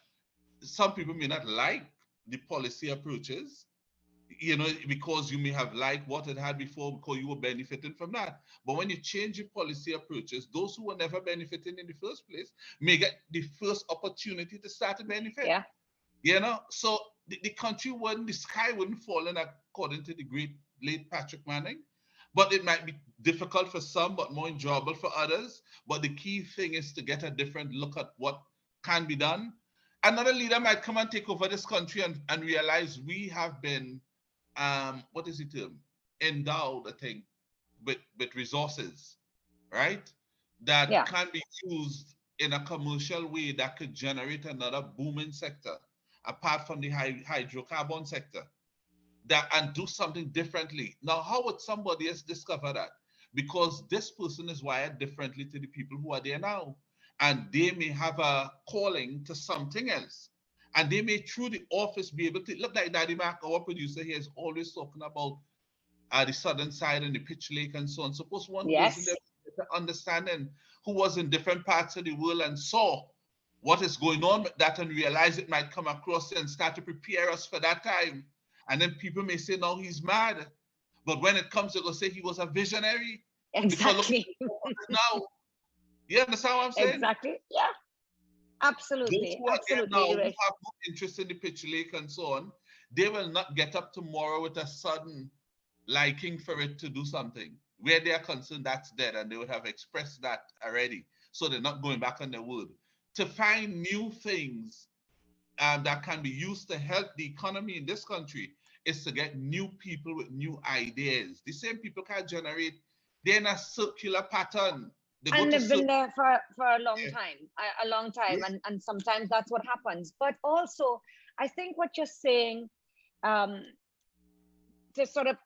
some people may not like the policy approaches, because you may have liked what it had before because you were benefiting from that. But when you change your policy approaches, those who were never benefiting in the first place may get the first opportunity to start to benefit. Yeah. So the country wouldn't, the sky wouldn't fall in according to the great late Patrick Manning. But it might be difficult for some, but more enjoyable for others. But the key thing is to get a different look at what can be done. Another leader might come and take over this country and realize we have been what is it endowed, I think, with resources, right? That Yeah. can be used in a commercial way that could generate another booming sector apart from the hydrocarbon sector, that and do something differently. Now, how would somebody else discover that? Because this person is wired differently to the people who are there now. And they may have a calling to something else. And they may, through the office, be able to look like Daddy Mac, our producer here, is always talking about the southern side and the Pitch Lake and so on. Suppose one person Yes. there with understanding who was in different parts of the world and saw what is going on with that and realize it might come across and start to prepare us for that time. And then people may say, no, he's mad. But when it comes, they're going to say he was a visionary. Because look Exactly. now. You understand what I'm saying? Exactly. Yeah. Those Absolutely. who are there now, Absolutely, who Rich. have no interest in the Pitch Lake and so on, they will not get up tomorrow with a sudden liking for it to do something. Where they are concerned, that's dead, and they would have expressed that already. So they're not going back on their word. To find new things that can be used to help the economy in this country is to get new people with new ideas. The same people can generate, they're in a circular pattern. They go And to they've been there for a long yeah, time, a long time. yeah, And sometimes that's what happens. But also, I think what you're saying, um, to sort of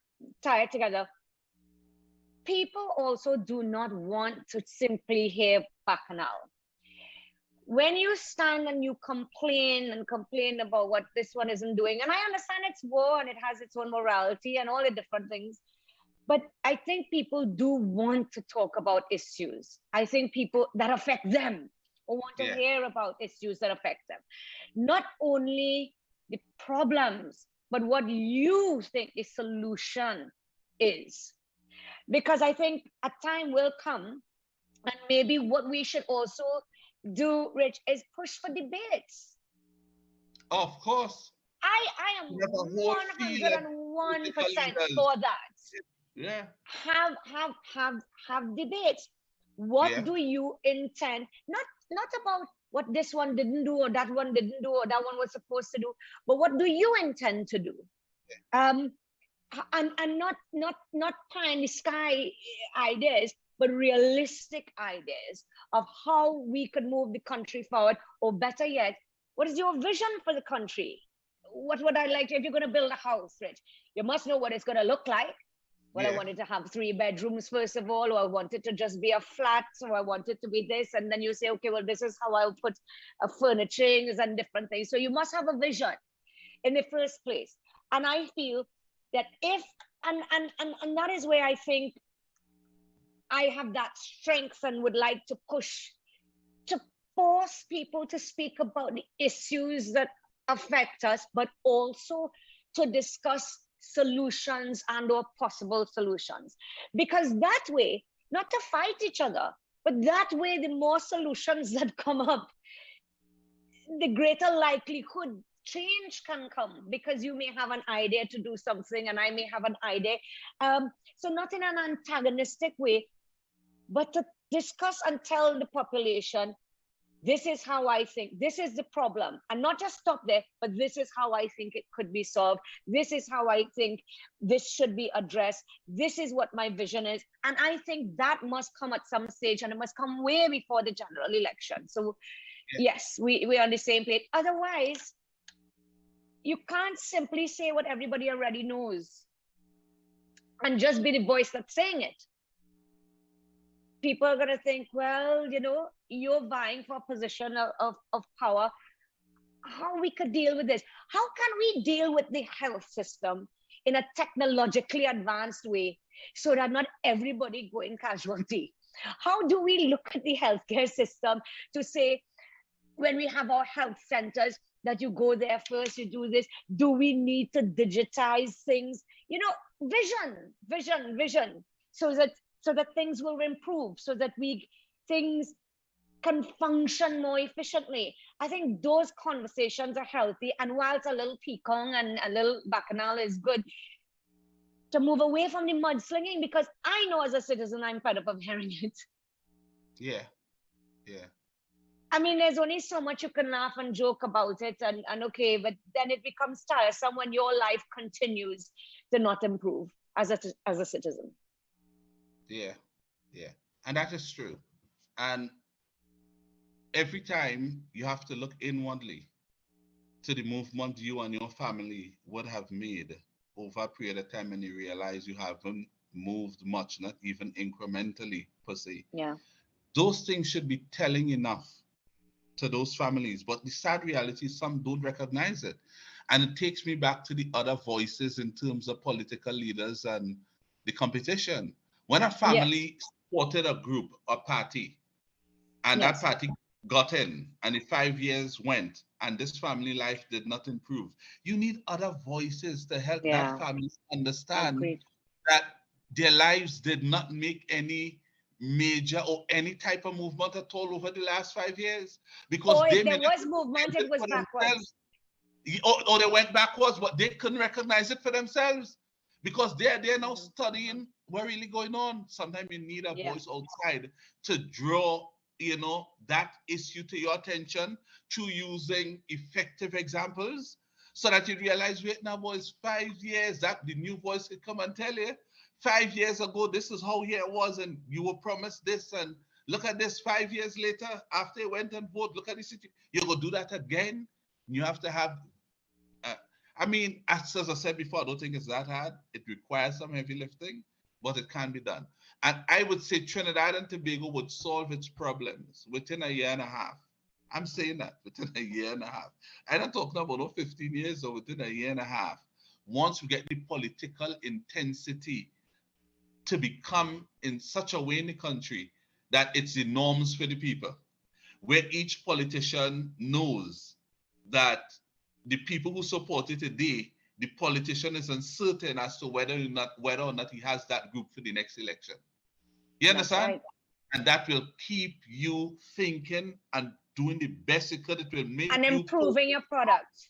tie it together, people also do not want to simply hear bacchanal. When you stand and you complain and complain about what this one isn't doing, and I understand it's war and it has its own morality and all the different things, but I think people do want to talk about issues. I think people that affect them or want to yeah. hear about issues that affect them. Not only the problems, but what you think the solution is. Because I think a time will come, and maybe what we should also do, Rich, is push for debates. Of course. I am We have a whole field of political 101% leaders. for that. Yeah, Have debates. What yeah, do you intend? Not about what this one didn't do or that one didn't do or that one was supposed to do, but what do you intend to do? Um, and not pie in the sky ideas, but realistic ideas of how we could move the country forward, or better yet, what is your vision for the country? What would I like to, if you're going to build a house, Rich, you must know what it's going to look like. Well, I yeah, wanted to have 3 bedrooms, first of all, or I wanted to just be a flat, or I wanted to be this. And then you say, okay, well, this is how I'll put furnishings and different things. So you must have a vision in the first place. And I feel that if, and that is where I think I have that strength and would like to push to force people to speak about the issues that affect us, but also to discuss solutions and or possible solutions. Because that way, not to fight each other, but that way, the more solutions that come up, the greater likelihood change can come because you may have an idea to do something and I may have an idea. So not in an antagonistic way, but to discuss and tell the population, this is how I think, this is the problem. And not just stop there, but this is how I think it could be solved. This is how I think this should be addressed. This is what my vision is. And I think that must come at some stage, and it must come way before the general election. So yes, we're on the same page. Otherwise, you can't simply say what everybody already knows and just be the voice that's saying it. People are going to think, well, you know, you're vying for a position of power. How we could deal with this? How can we deal with the health system in a technologically advanced way so that not everybody going casualty? How do we look at the healthcare system to say, when we have our health centers, that you go there first, you do this? Do we need to digitize things? You know, vision, so that things will improve, so that things can function more efficiently. I think those conversations are healthy. And whilst a little picong and a little bacchanal is good, to move away from the mudslinging, because I know as a citizen, I'm fed up of hearing it. Yeah. I mean, there's only so much you can laugh and joke about it and okay, but then it becomes tiresome when your life continues to not improve as a citizen. Yeah. And that is true. And every time you have to look inwardly to the movement you and your family would have made over a period of time, and you realize you haven't moved much, not even incrementally per se. Yeah. Those things should be telling enough to those families. But the sad reality is some don't recognize it. And it takes me back to the other voices in terms of political leaders and the competition. When a family supported a group or party, and that party got in, and the 5 years went, and this family life did not improve, you need other voices to help that family understand that their lives did not make any major or any type of movement at all over the last 5 years, because if there was movement, it was backwards. Or they went backwards, but they couldn't recognize it for themselves because they're now studying what's really going on. Sometimes you need a voice outside to draw, you know, that issue to your attention through using effective examples, so that you realize, wait now, boys, 5 years, that the new voice could come and tell you, 5 years ago, this is how here it was, and you were promised this, and look at this 5 years later, after you went and voted, look at the situation. You're going to do that again. You have to have, I mean, as I said before, I don't think it's that hard. It requires some heavy lifting, but it can be done. And I would say Trinidad and Tobago would solve its problems within a year and a half. I'm saying that, within a year and a half. I'm not talking about 15 years, or within a year and a half. Once we get the political intensity to become in such a way in the country that it's the norms for the people, where each politician knows that the people who support it today, the politician is uncertain as to whether or not he has that group for the next election. You understand? Right. And that will keep you thinking and doing the best you could. It will make and improving your product.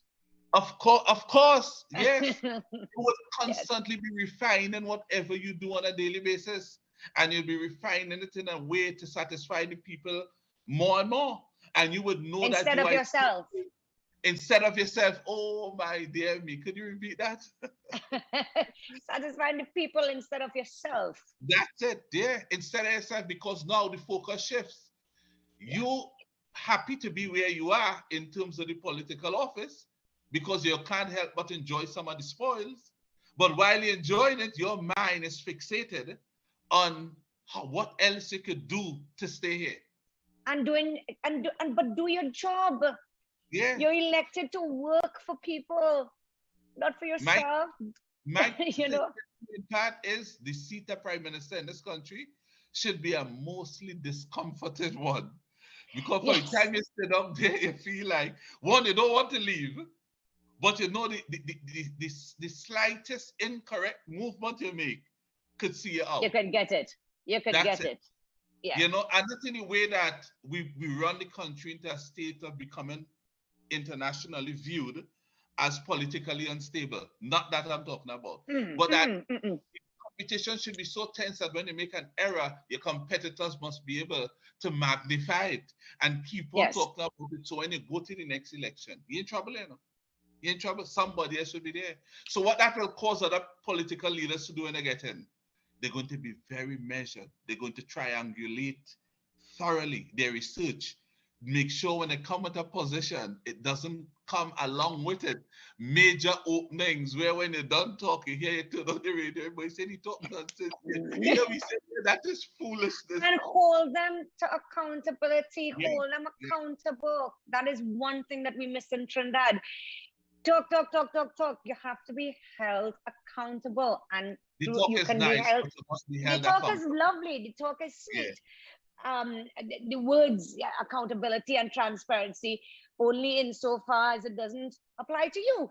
Of course, yes. You will constantly be refining whatever you do on a daily basis, and you'll be refining it in a way to satisfy the people more and more. And you would know instead of yourself. Instead of yourself. Oh my dear me, could you repeat that? Satisfying the people instead of yourself. That's it, dear. Instead of yourself, because now the focus shifts. You happy to be where you are in terms of the political office, because you can't help but enjoy some of the spoils. But while you're enjoying it, your mind is fixated on what else you could do to stay here. But do your job. Yeah. You're elected to work for people, not for yourself. My you know, part is the seat of prime minister in this country should be a mostly discomforted one, because by the time you sit up there, you feel like, one, you don't want to leave, but you know the slightest incorrect movement you make could see you out. You can get it. Get it. Yeah. You know, and that's in the way that we run the country into a state of becoming internationally viewed as politically unstable. Not that I'm talking about, but that competition should be so tense that when you make an error, your competitors must be able to magnify it and keep on Yes. talking about it. So when you go to the next election, you're in trouble, you know. You're in trouble. Somebody else should be there. So what that will cause other political leaders to do when they get in, they're going to be very measured. They're going to triangulate thoroughly their research. Make sure when they come at a position, it doesn't come along with it. Major openings where when they're done talking, here you turn on the radio, everybody said he talked nonsense. You know, we said that is foolishness. And hold them to accountability, Yeah, hold them yeah. accountable. That is one thing that we miss in Trinidad. Talk, talk, talk, talk, talk. You have to be held accountable, and The talk you is can be nice, held. but you must be The held talk is accountable. lovely. The talk is Yeah, sweet. The words, yeah, accountability and transparency, only insofar as it doesn't apply to you.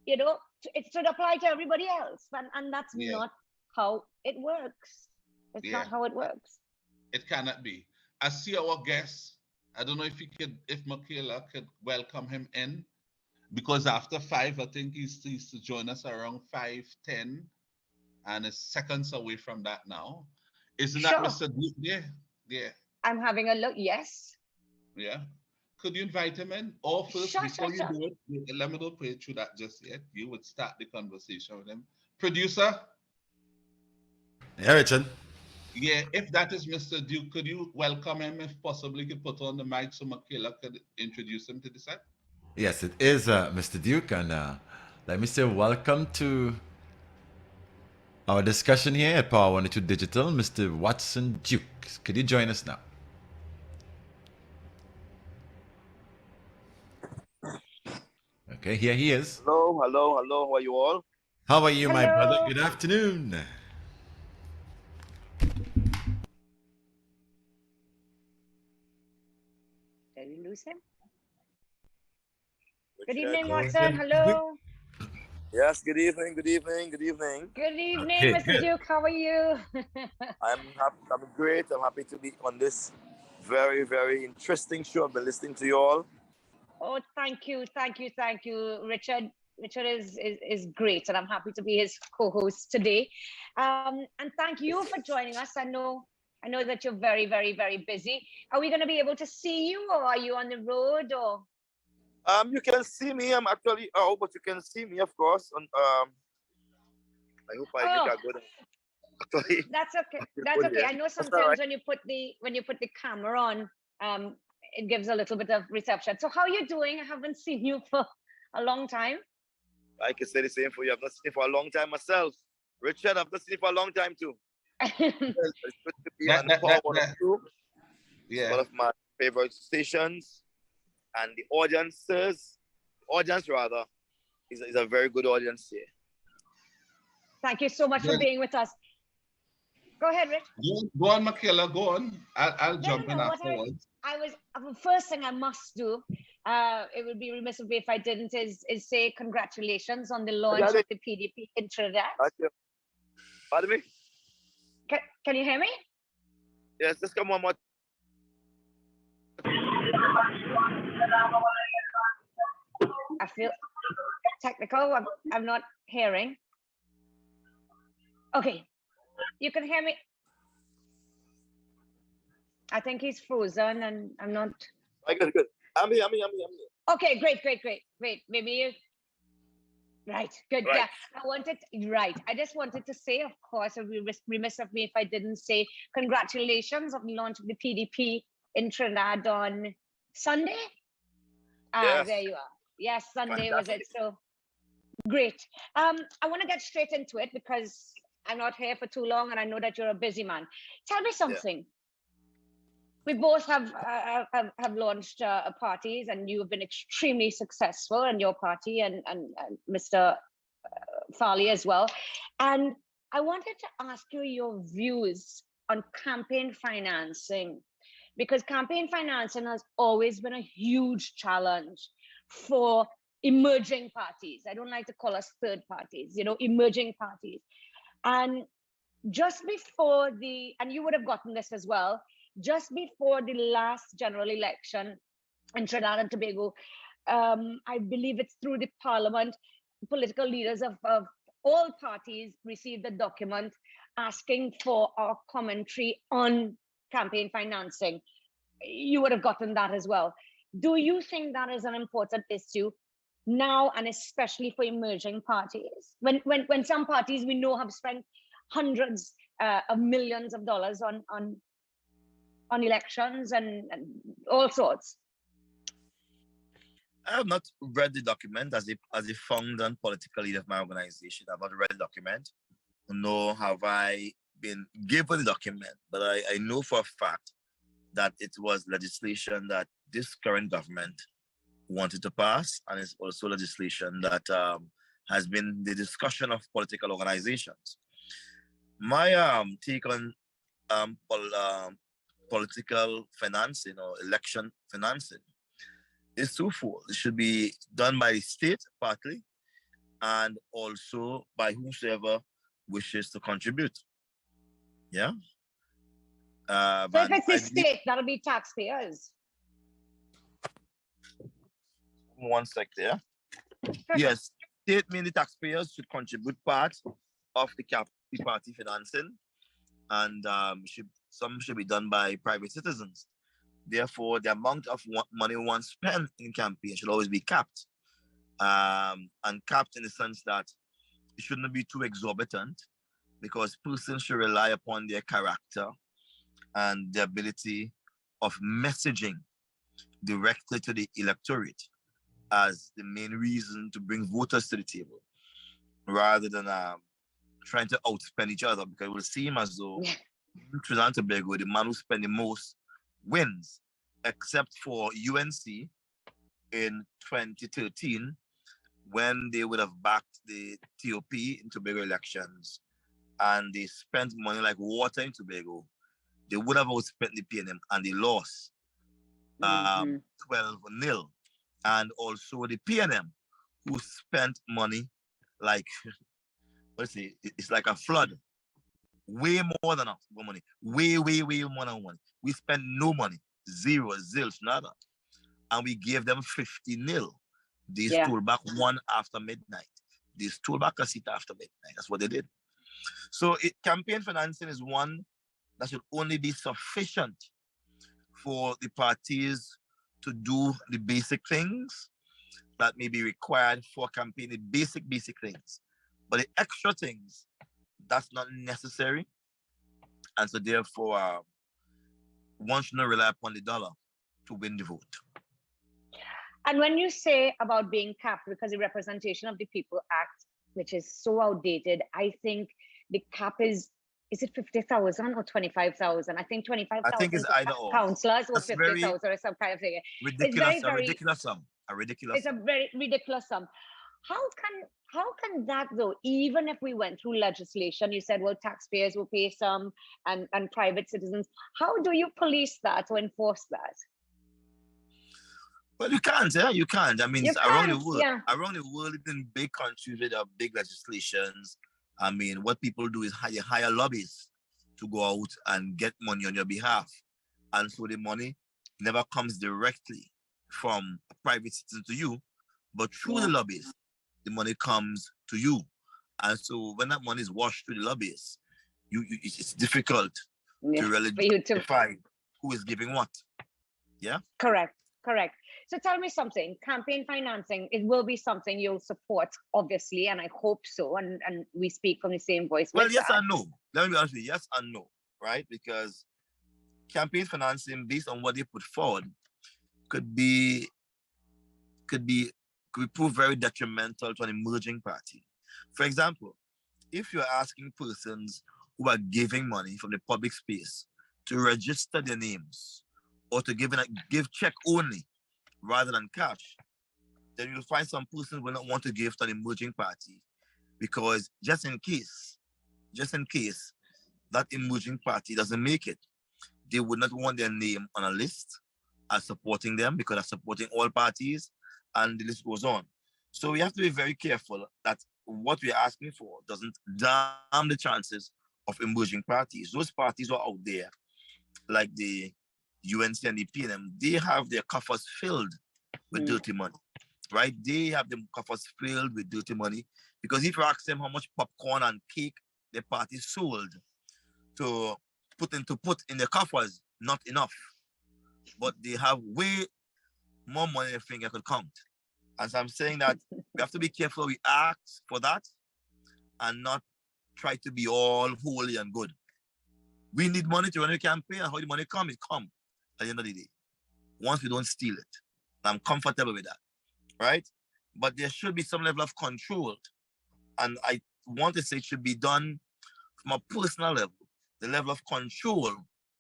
You know, it should apply to everybody else, and that's yeah, not how it works. It's yeah. not how it works. It cannot be. I see our guest. I don't know if Mickela could welcome him in, because after 5, I think he's to join us around 5:10, and it's seconds away from that now. Isn't that Sure, Mr. Duke there? Yeah, I'm having a look. Yes, yeah. Could you invite him in? Or first, sure, sure, before you sure. do it, let me not play through that just yet. You would start the conversation with him. Producer, Yeah, Richard. yeah, if that is Mr. Duke, could you welcome him if possibly could put on the mic so Mickela could introduce him to the set? Yes, it is Mr. Duke, and let me say welcome to our discussion here at Power 102 Digital, Mr. Watson Duke. Could you join us now? Okay, here he is. Hello, hello, hello. How are you all? How are you, my brother? Hello. Good afternoon. Did we lose him? Good Richard. evening, Watson. Hello. Yes, good evening, good evening, good evening. Good evening, Okay, Mr. good. Duke. How are you? I'm happy, I'm great. I'm happy to be on this very, very interesting show. I've been listening to you all. Oh, thank you, Richard. Richard is great, and I'm happy to be his co-host today. And thank you for joining us. I know that you're very, very, very busy. Are we going to be able to see you, or are you on the road, or? You can see me. I'm actually out, but you can see me, of course. On I hope I make Oh, a good. Actually, that's okay. good That's okay. here. I know That's all sometimes right. when you put the camera on, it gives a little bit of reception. So how are you doing? I haven't seen you for a long time. I can say the same for you. I've not seen you for a long time myself. Richard, I've not seen you for a long time too. Well, it's good to be on the Power 102. It's one Yeah. of my favorite stations. And the audience rather, is a very good audience here. Thank you so much for Well, being with us. Go ahead, Rich. go on, Mickela, go on. I'll No, jump in no. What afterwards. I was the first thing I must do. It would be remiss of me if I didn't. Is say congratulations on the launch of the PDP in Trinidad. Pardon me? Can you hear me? Yes, just come one more. I feel technical. I'm not hearing. Okay, you can hear me. I think he's frozen, and I'm not. Good. I'm here. Okay, great. Maybe you. Right, good. Right. Yeah, I just wanted to say, of course, it would be remiss of me if I didn't say congratulations on the launch of the PDP in Trinidad on Sunday. Yes. There you are. Yes, Sunday was it. Fantastic. So great. I want to get straight into it because I'm not here for too long, and I know that you're a busy man. Tell me something. We both have launched parties, and you have been extremely successful in your party, and Mr. Farley as well. And I wanted to ask you your views on campaign financing, because campaign financing has always been a huge challenge for emerging parties. I don't like to call us third parties, emerging parties. And just before and you would have gotten this as well, just before the last general election in Trinidad and Tobago, I believe it's through the parliament, political leaders of all parties received the document asking for our commentary on campaign financing. You would have gotten that as well. Do you think that is an important issue now, and especially for emerging parties? When some parties we know have spent hundreds of millions of dollars on elections and all sorts. I have not read the document as a founder and political leader of my organization. I've not read the document, nor have I been given the document. But I know for a fact that it was legislation that this current government wanted to pass, and it's also legislation that has been the discussion of political organizations. My take on political financing or election financing is twofold. It should be done by the state partly, and also by whosoever wishes to contribute. Yeah. So if it's the state, that'll be taxpayers. One sec there. Yes, state meaning taxpayers should contribute part of the party financing, and some should be done by private citizens. Therefore, the amount of money one spent in campaign should always be capped, and capped in the sense that it shouldn't be too exorbitant, because persons should rely upon their character and the ability of messaging directly to the electorate as the main reason to bring voters to the table, rather than trying to outspend each other, because it will seem as though Trinidad and Tobago, the man who spent the most wins, except for UNC in 2013, when they would have backed the TOP in Tobago elections, and they spent money like water in Tobago. They would have outspent the PNM, and they lost 12-0. And also the PNM, who spent money like, it's like a flood. Way more than us, money. Way more than money. We spent no money. Zero, zilch, nada. And we gave them 50-0. They stole back one after midnight. They stole back a seat after midnight. That's what they did. So campaign financing is one that should only be sufficient for the parties to do the basic things that may be required for campaigning, basic things. But the extra things, that's not necessary. And so therefore, one should not rely upon the dollar to win the vote. And when you say about being capped, because the Representation of the People Act, which is so outdated, I think the cap is it 50,000 or 25,000? I think 25,000. I think it's either or. Councillors or 50,000 or some kind of thing. Ridiculous, it's a ridiculous sum. It's a very ridiculous sum. How can that though, even if we went through legislation, you said, well, taxpayers will pay some and private citizens, how do you police that or enforce that? Well, you can't, you can't. I mean, around the world, in big countries with big legislations, I mean, what people do is hire lobbyists to go out and get money on your behalf. And so the money never comes directly from a private citizen to you, but through the lobbyists, the money comes to you. And so when that money is washed through the lobbyists, it's difficult to really define who is giving what. Yeah? Correct. So tell me something, campaign financing, it will be something you'll support, obviously, and I hope so, and we speak from the same voice. Well, yes and no. Let me be honest with you, yes and no, right? Because campaign financing, based on what they put forward, could prove very detrimental to an emerging party. For example, if you're asking persons who are giving money from the public space to register their names, or to give check only rather than cash, then you'll find some persons will not want to give to an emerging party, because just in case that emerging party doesn't make it, they would not want their name on a list as supporting them, because they're supporting all parties, and the list goes on. So we have to be very careful that what we're asking for doesn't damn the chances of emerging parties. Those parties who are out there, like the UNC and the PNM, they have their coffers filled with dirty money. right? They have them coffers filled with dirty money. Because if you ask them how much popcorn and cake the party sold to put in the coffers, not enough. But they have way more money than a finger could count. And so I'm saying that we have to be careful we ask for that and not try to be all holy and good. We need money to run a campaign, and how the money come, it come at the end of the day. Once we don't steal it. I'm comfortable with that, right? But there should be some level of control. And I want to say it should be done from a personal level, the level of control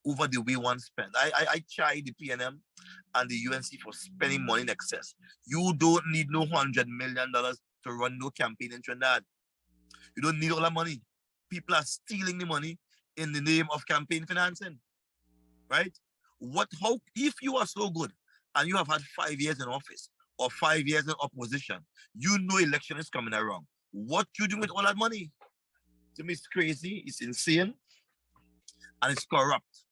over the way one spends. I tried the PNM and the UNC for spending money in excess. You don't need no $100 million to run no campaign in Trinidad. You don't need all that money. People are stealing the money in the name of campaign financing, right? How, if you are so good and you have had 5 years in office or 5 years in opposition, you know election is coming around. What you do with all that money? To me, it's crazy, it's insane, and it's corrupt,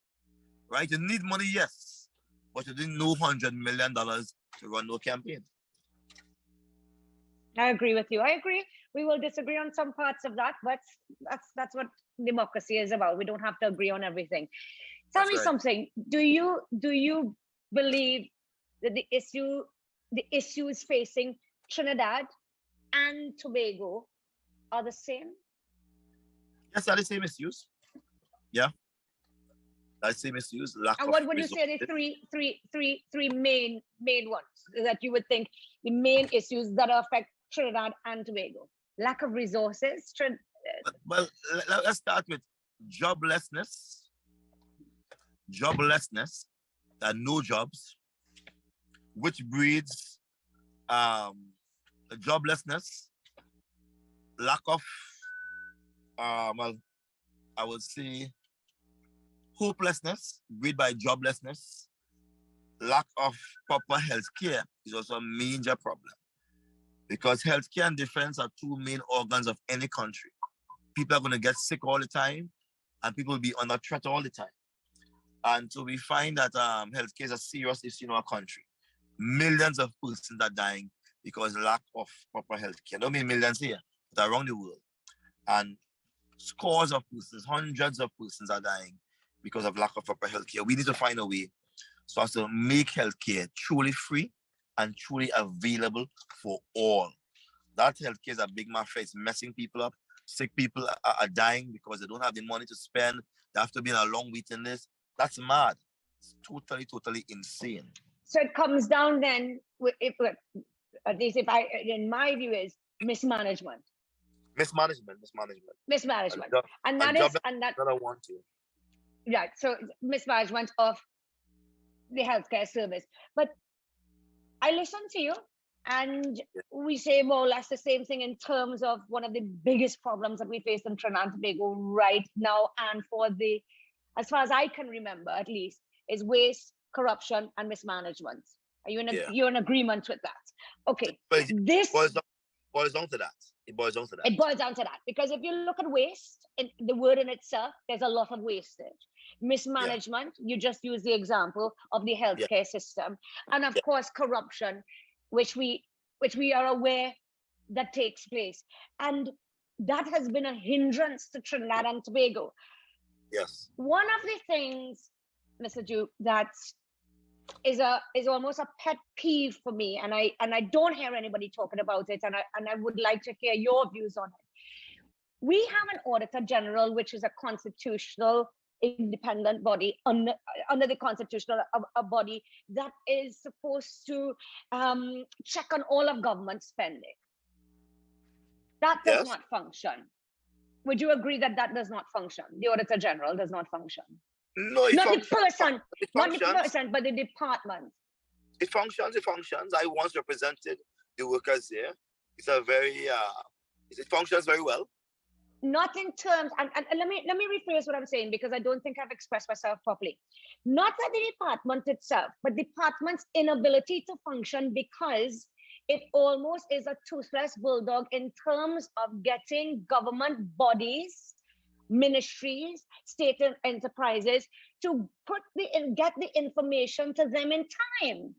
right? You need money, yes, but you didn't know $100 million to run no campaign. I agree with you. I agree. We will disagree on some parts of that, but that's what democracy is about. We don't have to agree on everything. Tell me something. Do you believe that the issues facing Trinidad and Tobago are the same? Yes, are the same issues. Yeah. That's the same issues. And what would you say the three main ones that you would think the main issues that affect Trinidad and Tobago? Lack of resources. Well, let's start with joblessness. Joblessness, no jobs, which breeds joblessness, lack of, well, I would say hopelessness, breed by joblessness, lack of proper health care is also a major problem. Because healthcare and defense are two main organs of any country. People are going to get sick all the time, and people will be under threat all the time. And so we find that healthcare is a serious issue in our country. Millions of persons are dying because of lack of proper healthcare. I don't mean millions here, but around the world. And scores of persons, hundreds of persons are dying because of lack of proper healthcare. We need to find a way so as to make healthcare truly free and truly available for all. That healthcare is a big mafia. It's messing people up. Sick people are dying because they don't have the money to spend. They have to be in a long waiting list. That's mad. It's totally insane. So it comes down then, at least in my view, is mismanagement. Mismanagement. And that I want to. Right. So mismanagement of the healthcare service. But I listen to you, and we say more or less the same thing in terms of one of the biggest problems that we face in Trinidad and Tobago right now, and as far as I can remember, at least, is waste, corruption, and mismanagement. Are you you're in agreement with that? Okay. But this boils down to that. It boils down to that. Because if you look at waste, the word in itself, there's a lot of wastage. Mismanagement, you just use the example of the healthcare system. And of course, corruption, which we are aware that takes place. And that has been a hindrance to Trinidad and Tobago. Yes. One of the things, Mr. Duke, that is almost a pet peeve for me, and I don't hear anybody talking about it, and I would like to hear your views on it. We have an Auditor General, which is a constitutional independent body under the constitutional body that is supposed to check on all of government spending. That does not function. Would you agree that does not function? The Auditor General does not function. No, not the person, but the department. It functions. I once represented the workers there. It's a very, it functions very well. Not in terms, and let me rephrase what I'm saying, because I don't think I've expressed myself properly. Not that the department itself, but the department's inability to function, because it almost is a toothless bulldog in terms of getting government bodies, ministries, state enterprises to get the information to them in time.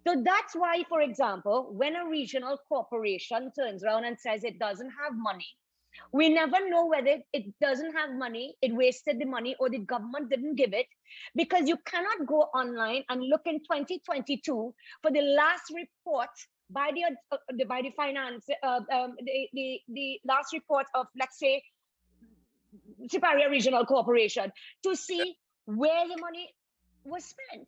So that's why, for example, when a regional corporation turns around and says it doesn't have money, we never know whether it doesn't have money, it wasted the money, or the government didn't give it, because you cannot go online and look in 2022 for the last report by the finance, the last report of, let's say, Superior Regional Corporation, to see where the money was spent.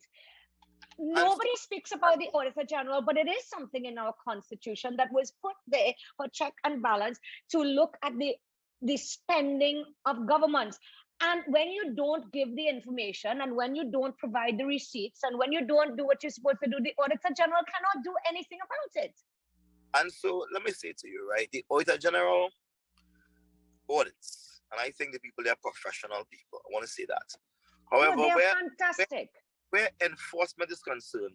Nobody speaks about the Auditor General, but it is something in our Constitution that was put there for check and balance, to look at the spending of governments. And when you don't give the information, and when you don't provide the receipts, and when you don't do what you're supposed to do, the Auditor General cannot do anything about it. And so let me say to you, right, the Auditor General audits, and I think the people, they're professional people. I want to say that. However, they're fantastic. Where enforcement is concerned,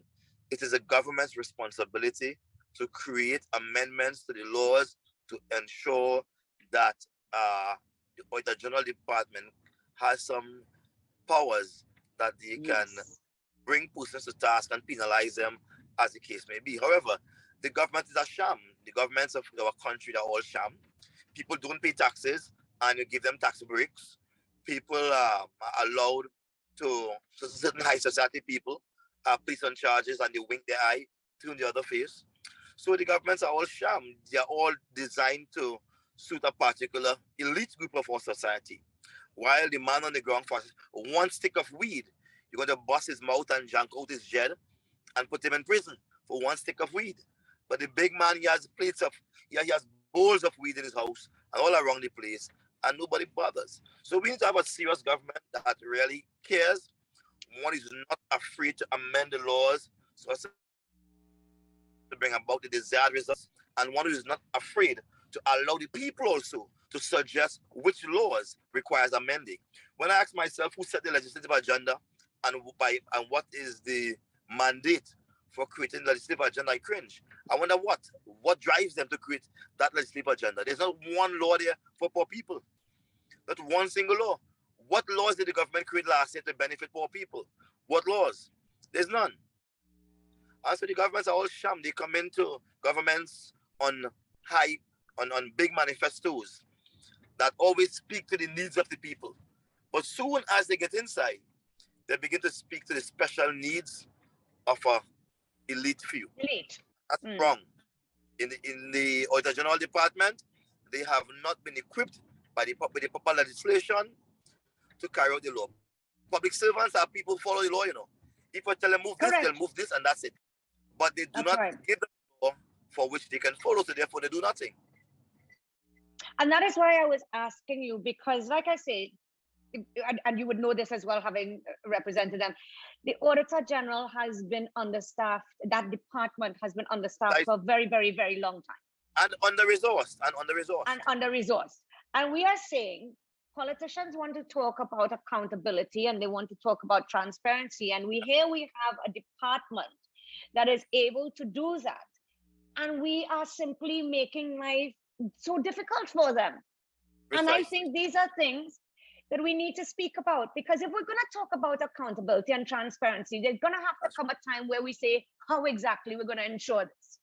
it is a government's responsibility to create amendments to the laws to ensure that the Auditor General Department has some powers that they can bring persons to task and penalize them, as the case may be. However, the government is a sham. The governments of our country are all sham. People don't pay taxes, and you give them tax breaks. People are allowed to certain high society people place on charges, and they wink their eye, turn the other face. So the governments are all sham. They are all designed to suit a particular elite group of our society. While the man on the ground for one stick of weed, you're going to bust his mouth and jank out his jet and put him in prison for one stick of weed. But the big man, he has he has bowls of weed in his house and all around the place, and nobody bothers. So we need to have a serious government that really cares. One is not afraid to amend the laws so as to bring about the desired results, and one who is not afraid to allow the people also to suggest which laws requires amending. When I ask myself who set the legislative agenda and what is the mandate for creating the legislative agenda, I cringe. I wonder what drives them to create that legislative agenda. There's not one law there for poor people. Not one single law. What laws did the government create last year to benefit poor people? What laws? There's none. Also, the governments are all sham. They come into governments on big manifestos that always speak to the needs of the people. But soon as they get inside, they begin to speak to the special needs of a elite few. That's wrong. In the Auditor General Department, they have not been equipped with the proper legislation to carry out the law. Public servants are people who follow the law, If I tell them move this, they'll move this, and that's it. But they do not give them the law for which they can follow, so therefore they do nothing. And that is why I was asking you, because like I say, and you would know this as well, having represented them, the Auditor General has been understaffed. That department has been understaffed for a very, very, very long time. And under-resourced. And we are saying politicians want to talk about accountability, and they want to talk about transparency. And we have a department that is able to do that. And we are simply making life so difficult for them. Precisely. And I think these are things that we need to speak about, because if we're going to talk about accountability and transparency, there's going to have to come a time where we say how exactly we're going to ensure this.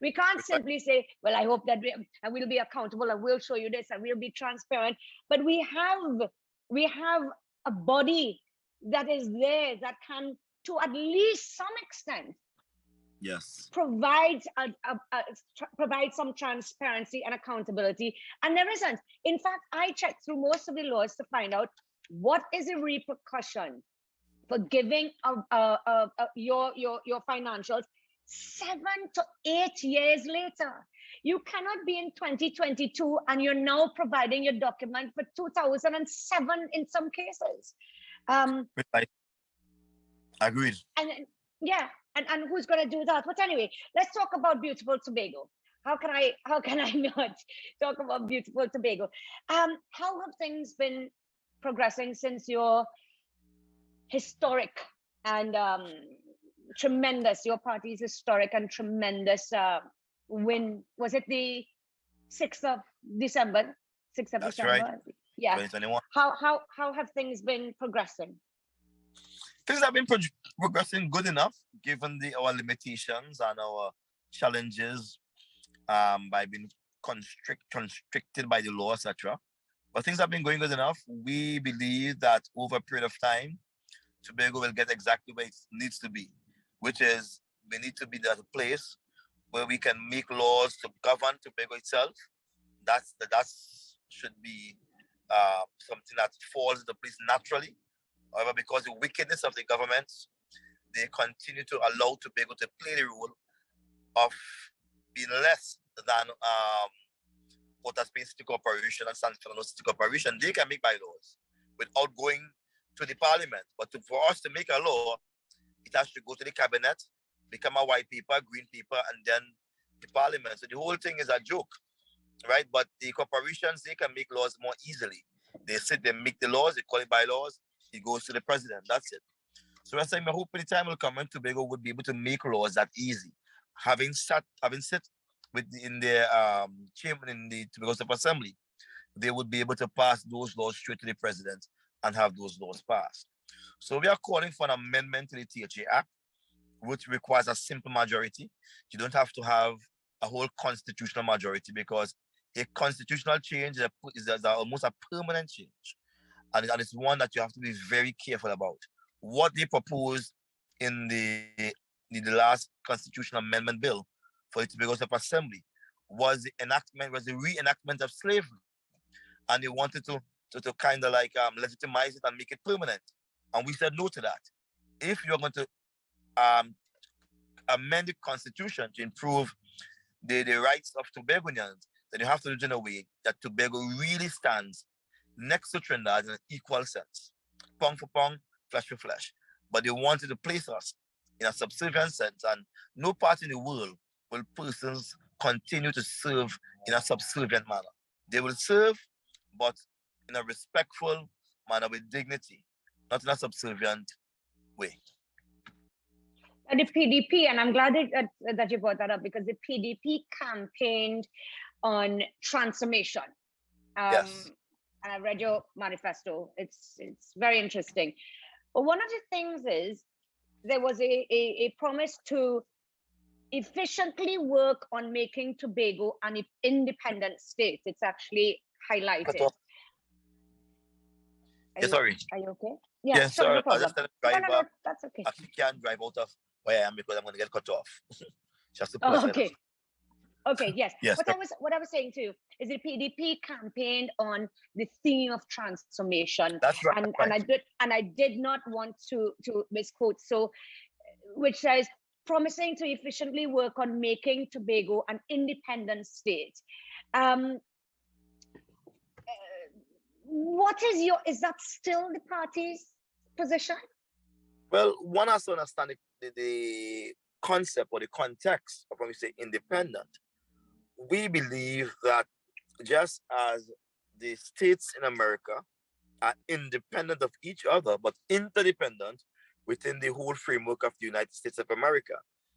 We can't simply say, well, I hope that we'll be accountable and we'll show you this and we'll be transparent. But we have a body that is there that can, to at least some extent, provide some transparency and accountability. And there isn't. In fact, I checked through most of the laws to find out what is the repercussion for giving your financials 7 to 8 years later. You cannot be in 2022 and you're now providing your document for 2007 in some cases. Agreed. And who's going to do that? But anyway, let's talk about beautiful Tobago. How can I not talk about beautiful Tobago? How have things been progressing since your historic and tremendous, your party's historic and tremendous win? Was it the 6th of December? 6th of That's December? Right. Yeah. 2021. How have things been progressing? Things have been progressing good enough given our limitations and our challenges by being constricted by the law, etc. But things have been going good enough. We believe that over a period of time, Tobago will get exactly where it needs to be, which is we need to be at a place where we can make laws to govern Tobago itself. That should be something that falls into place naturally. However, because the wickedness of the governments, they continue to allow Tobago to play the role of being less than Port of Spain City Corporation and San Fernando City Corporation. They can make bylaws without going to the parliament. But for us to make a law, it has to go to the cabinet, become a white paper, green paper, and then the parliament. So the whole thing is a joke, right? But the corporations, they can make laws more easily. They sit, they make the laws, they call it bylaws, it goes to the president. That's it. So that's why I hope the time will come when Tobago would be able to make laws that easy. Having sit in their chamber in the Tobago State Assembly, they would be able to pass those laws straight to the president and have those laws passed. So we are calling for an amendment to the THA Act, which requires a simple majority. You don't have to have a whole constitutional majority because a constitutional change is almost a permanent change. And it's one that you have to be very careful about. What they proposed in the last constitutional amendment bill for the Tobago State Assembly was the reenactment of slavery. And they wanted to kind of like legitimize it and make it permanent. And we said no to that. If you're going to amend the constitution to improve the rights of Tobagonians, then you have to do it in a way that Tobago really stands next to Trinidad in an equal sense. Pound for pound, flesh for flesh. But they wanted to place us in a subservient sense, and no part in the world will persons continue to serve in a subservient manner. They will serve, but in a respectful manner with dignity, not in a subservient way. And the PDP, and I'm glad that you brought that up, because the PDP campaigned on transformation. Yes. And I read your manifesto. It's very interesting. But one of the things is there was a promise to efficiently work on making Tobago an independent state. It's actually highlighted. Sorry. Are you okay? Yeah, sure, sorry. no problem. I just said driver. No, that's okay. I can't drive out of where I am because I'm going to get cut off. Just to okay. Okay, yes. Yes. What I was saying too is the PDP campaigned on the theme of transformation. That's right. And I did not want to misquote. So, which says promising to efficiently work on making Tobago an independent state. Is that still the party's position? Well, one has to understand the concept or the context of when we say independent. We believe that just as the states in America are independent of each other, but interdependent within the whole framework of the United States of America,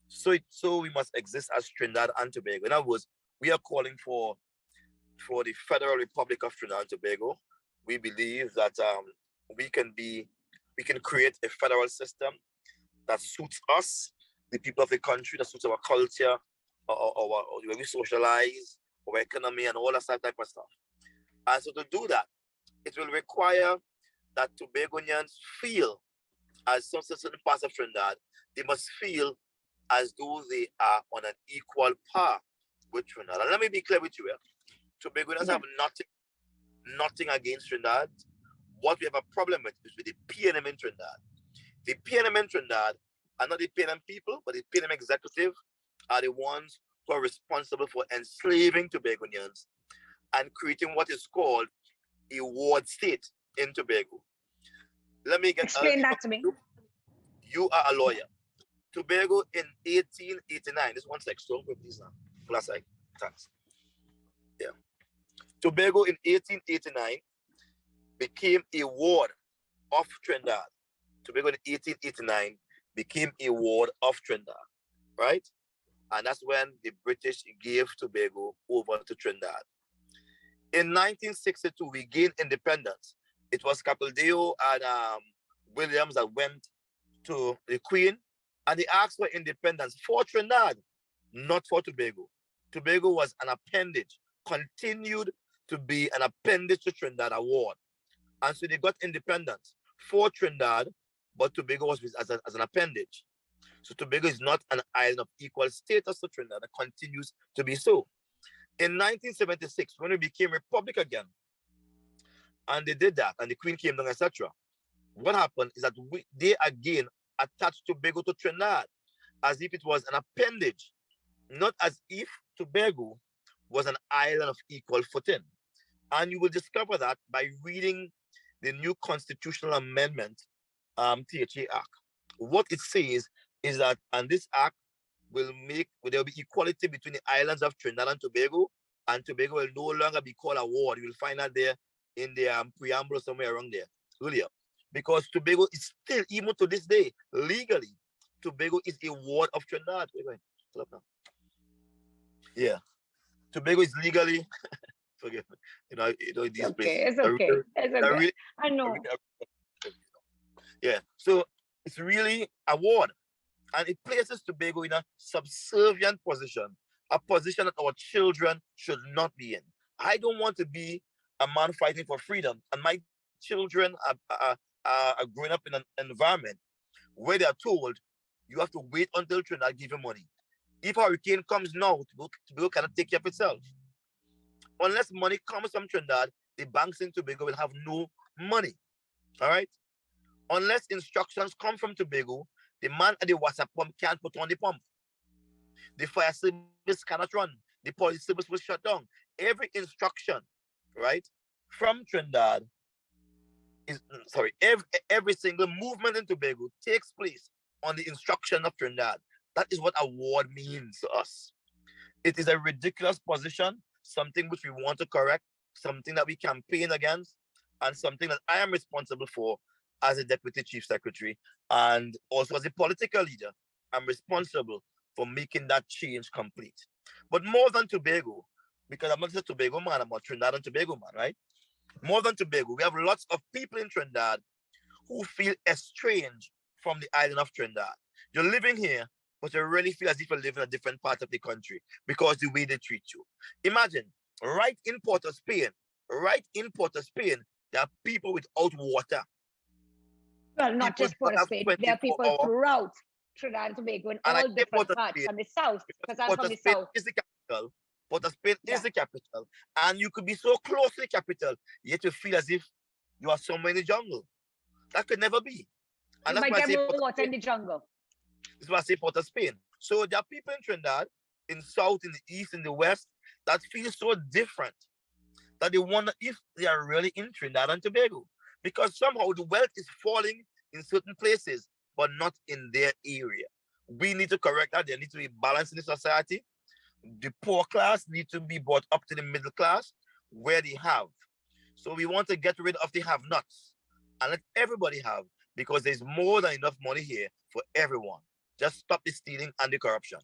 so we must exist as Trinidad and Tobago. In other words, we are calling for the Federal Republic of Trinidad and Tobago. We believe that we can create a federal system that suits us, the people of the country, that suits our culture, or the way we socialize, our economy, and all that type of stuff. And so to do that, it will require that Tobagonians feel, as some certain parts of Trinidad, they must feel as though they are on an equal par with Trinidad. And let me be clear with you here. Tobagonians have nothing against Trinidad. What we have a problem with is with the PNM in Trinidad. The PNM in Trinidad are not the PNM people, but the PNM executive are the ones who are responsible for enslaving Tobagonians and creating what is called a ward state in Tobago. Let me explain that to me. You are a lawyer. Tobago in 1889. This 1 sec, so please now. Plus, thanks. Yeah. Tobago in 1889 became a ward of Trinidad. Tobago in 1889 became a ward of Trinidad, right? And that's when the British gave Tobago over to Trinidad. In 1962, we gained independence. It was Capildeo and Williams that went to the Queen, and they asked for independence for Trinidad, not for Tobago. Tobago was an appendage, continued to be an appendage to Trinidad award. And so they got independence for Trinidad, but Tobago was as an appendage. So Tobago is not an island of equal status to Trinidad and continues to be so. In 1976, when we became republic again, and they did that, and the Queen came down, etc., what happened is that they again attached Tobago to Trinidad as if it was an appendage, not as if Tobago was an island of equal footing. And you will discover that by reading the new constitutional amendment, THA Act. What it says is that, and this act will there will be equality between the islands of Trinidad and Tobago will no longer be called a ward. You will find that there in the preamble somewhere around there earlier. Because Tobago is still, even to this day, legally, Tobago is a ward of Trinidad. Yeah. Tobago is legally, forgive me, these Okay, places. it's okay. It's okay. Really, I know. Yeah. So it's really a ward. And it places Tobago in a subservient position, a position that our children should not be in. I don't want to be a man fighting for freedom, and my children are growing up in an environment where they are told you have to wait until Trinidad give you money. If a hurricane comes now, Tobago cannot take care of itself. Unless money comes from Trinidad, the banks in Tobago will have no money. All right? Unless instructions come from Tobago, the man at the water pump can't put on the pump. The fire service cannot run. The police service will shut down. Every instruction, right, from Trinidad every single movement in Tobago takes place on the instruction of Trinidad. That is what a ward means to us. It is a ridiculous position, something which we want to correct, something that we campaign against, and something that I am responsible for as a Deputy Chief Secretary, and also as a political leader. I'm responsible for making that change complete. But more than Tobago, because I'm not just a Tobago man, I'm a Trinidad and Tobago man, right? More than Tobago, we have lots of people in Trinidad who feel estranged from the island of Trinidad. You're living here, but you really feel as if you live in a different part of the country because the way they treat you. Imagine, right in Port of Spain, there are people without water. Well, not just Port of Spain, there are people throughout Trinidad and Tobago in all different parts, from the south, because I'm from the south. Is the capital. Port of Spain is the capital. And you could be so close to the capital, yet you feel as if you are somewhere in the jungle. That could never be. And you that's might why I say more water in the jungle. That's why I say Port of Spain. So there are people in Trinidad, in south, in the east, in the west, that feel so different that they wonder if they are really in Trinidad and Tobago. Because somehow the wealth is falling in certain places, but not in their area. We need to correct that. There needs to be balance in the society. The poor class need to be brought up to the middle class where they have. So we want to get rid of the have-nots and let everybody have, because there's more than enough money here for everyone. Just stop the stealing and the corruption.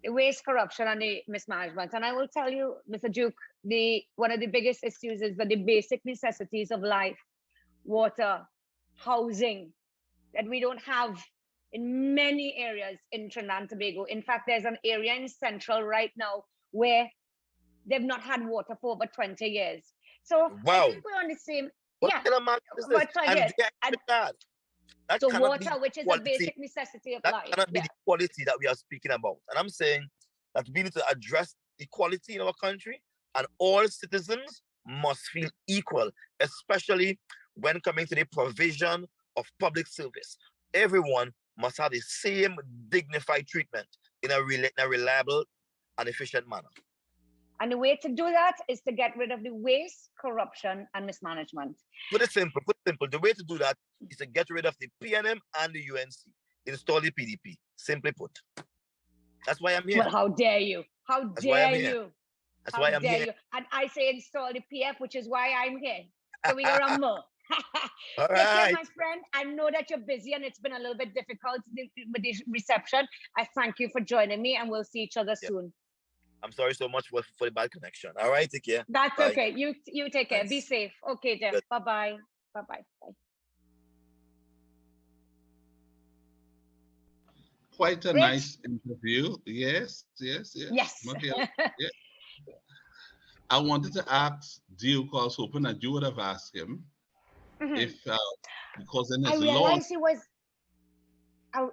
The waste, corruption, and the mismanagement. And I will tell you, Mr. Duke, one of the biggest issues is that the basic necessities of life, water, housing, that we don't have in many areas in Trinidad and Tobago. In fact, there's an area in Central right now where they've not had water for over 20 years. So wow. I think we're on the same. What kind of man is this? So water, which is a basic necessity of life. That cannot be the quality that we are speaking about. And I'm saying that we need to address equality in our country, and all citizens must feel equal, especially when coming to the provision of public service. Everyone must have the same dignified treatment in a reliable and efficient manner. And the way to do that is to get rid of the waste, corruption, and mismanagement. Put it simple. The way to do that is to get rid of the PNM and the UNC. Install the PDP. Simply put. That's why I'm here. Well, how dare you? How dare you? That's why I'm here. And I say install the PF, which is why I'm here. So we go on more. All Take care, right. my friend. I know that you're busy and it's been a little bit difficult with the reception. I thank you for joining me, and we'll see each other soon. I'm sorry so much for the bad connection. All right, take care. That's Bye. okay. You take care. Be safe. Okay, Jeff. Bye-bye. Bye-bye. Bye. Quite a Rich? nice interview. Yes, yes, yes. Yes. Mickela, yeah. I wanted to ask Duke, I was hoping that you would have asked him Mhm. if, because in I his launch, realized he was,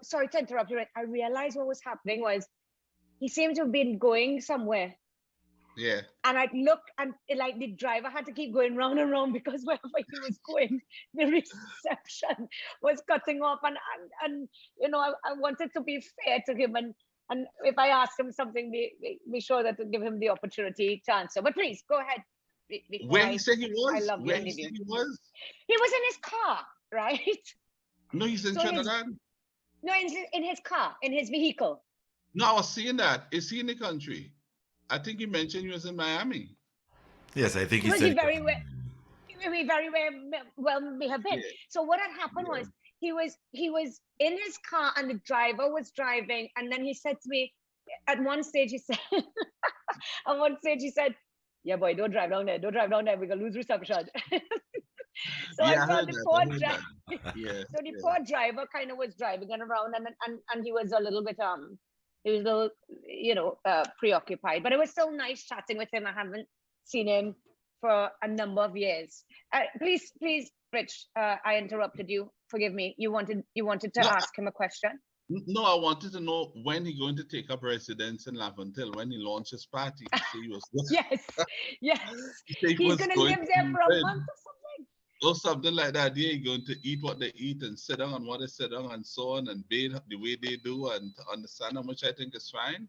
sorry to interrupt you, Rich. I realized what was happening was he seemed to have been going somewhere. yeah, And I'd look, and like the driver had to keep going round and round because wherever he was going, the reception was cutting off. And you know, I wanted to be fair to him, and if I ask him something, be sure that to give him the opportunity to answer. But please go ahead before where he said he I was, love you where and he leave said you. he was. He was in his car, right? No, he's in So his Trinidad. no, in his car, in his vehicle. No, I was seeing that. Is he in the country? I think he mentioned he was in Miami. Yes, I think he Well, he said. very well, we very well may have been. Yeah, So what had happened yeah. was he was in his car and the driver was driving, and then he said to me at one stage he said at one stage he said, "Yeah, boy, don't drive down there. Don't drive down there. We're gonna lose reception." So I Yeah, I saw heard the that. poor I heard driver. that. Yeah, So the yeah. poor driver kind of was driving around, and he was a little bit he was a little, you know, preoccupied. But it was still nice chatting with him. I haven't seen him for a number of years. Please, Rich, I interrupted you. Forgive me. You wanted to No, ask him a question. no, I wanted to know when he going to take up residence in Laventille, when he launched his party. He said he was, Yes, yes. he said he He's was gonna going live to there move for a in, month or something. or something like that. Yeah, he going to eat what they eat and sit down on what they sit down and so on and bathe the way they do and to understand them, which I think is fine.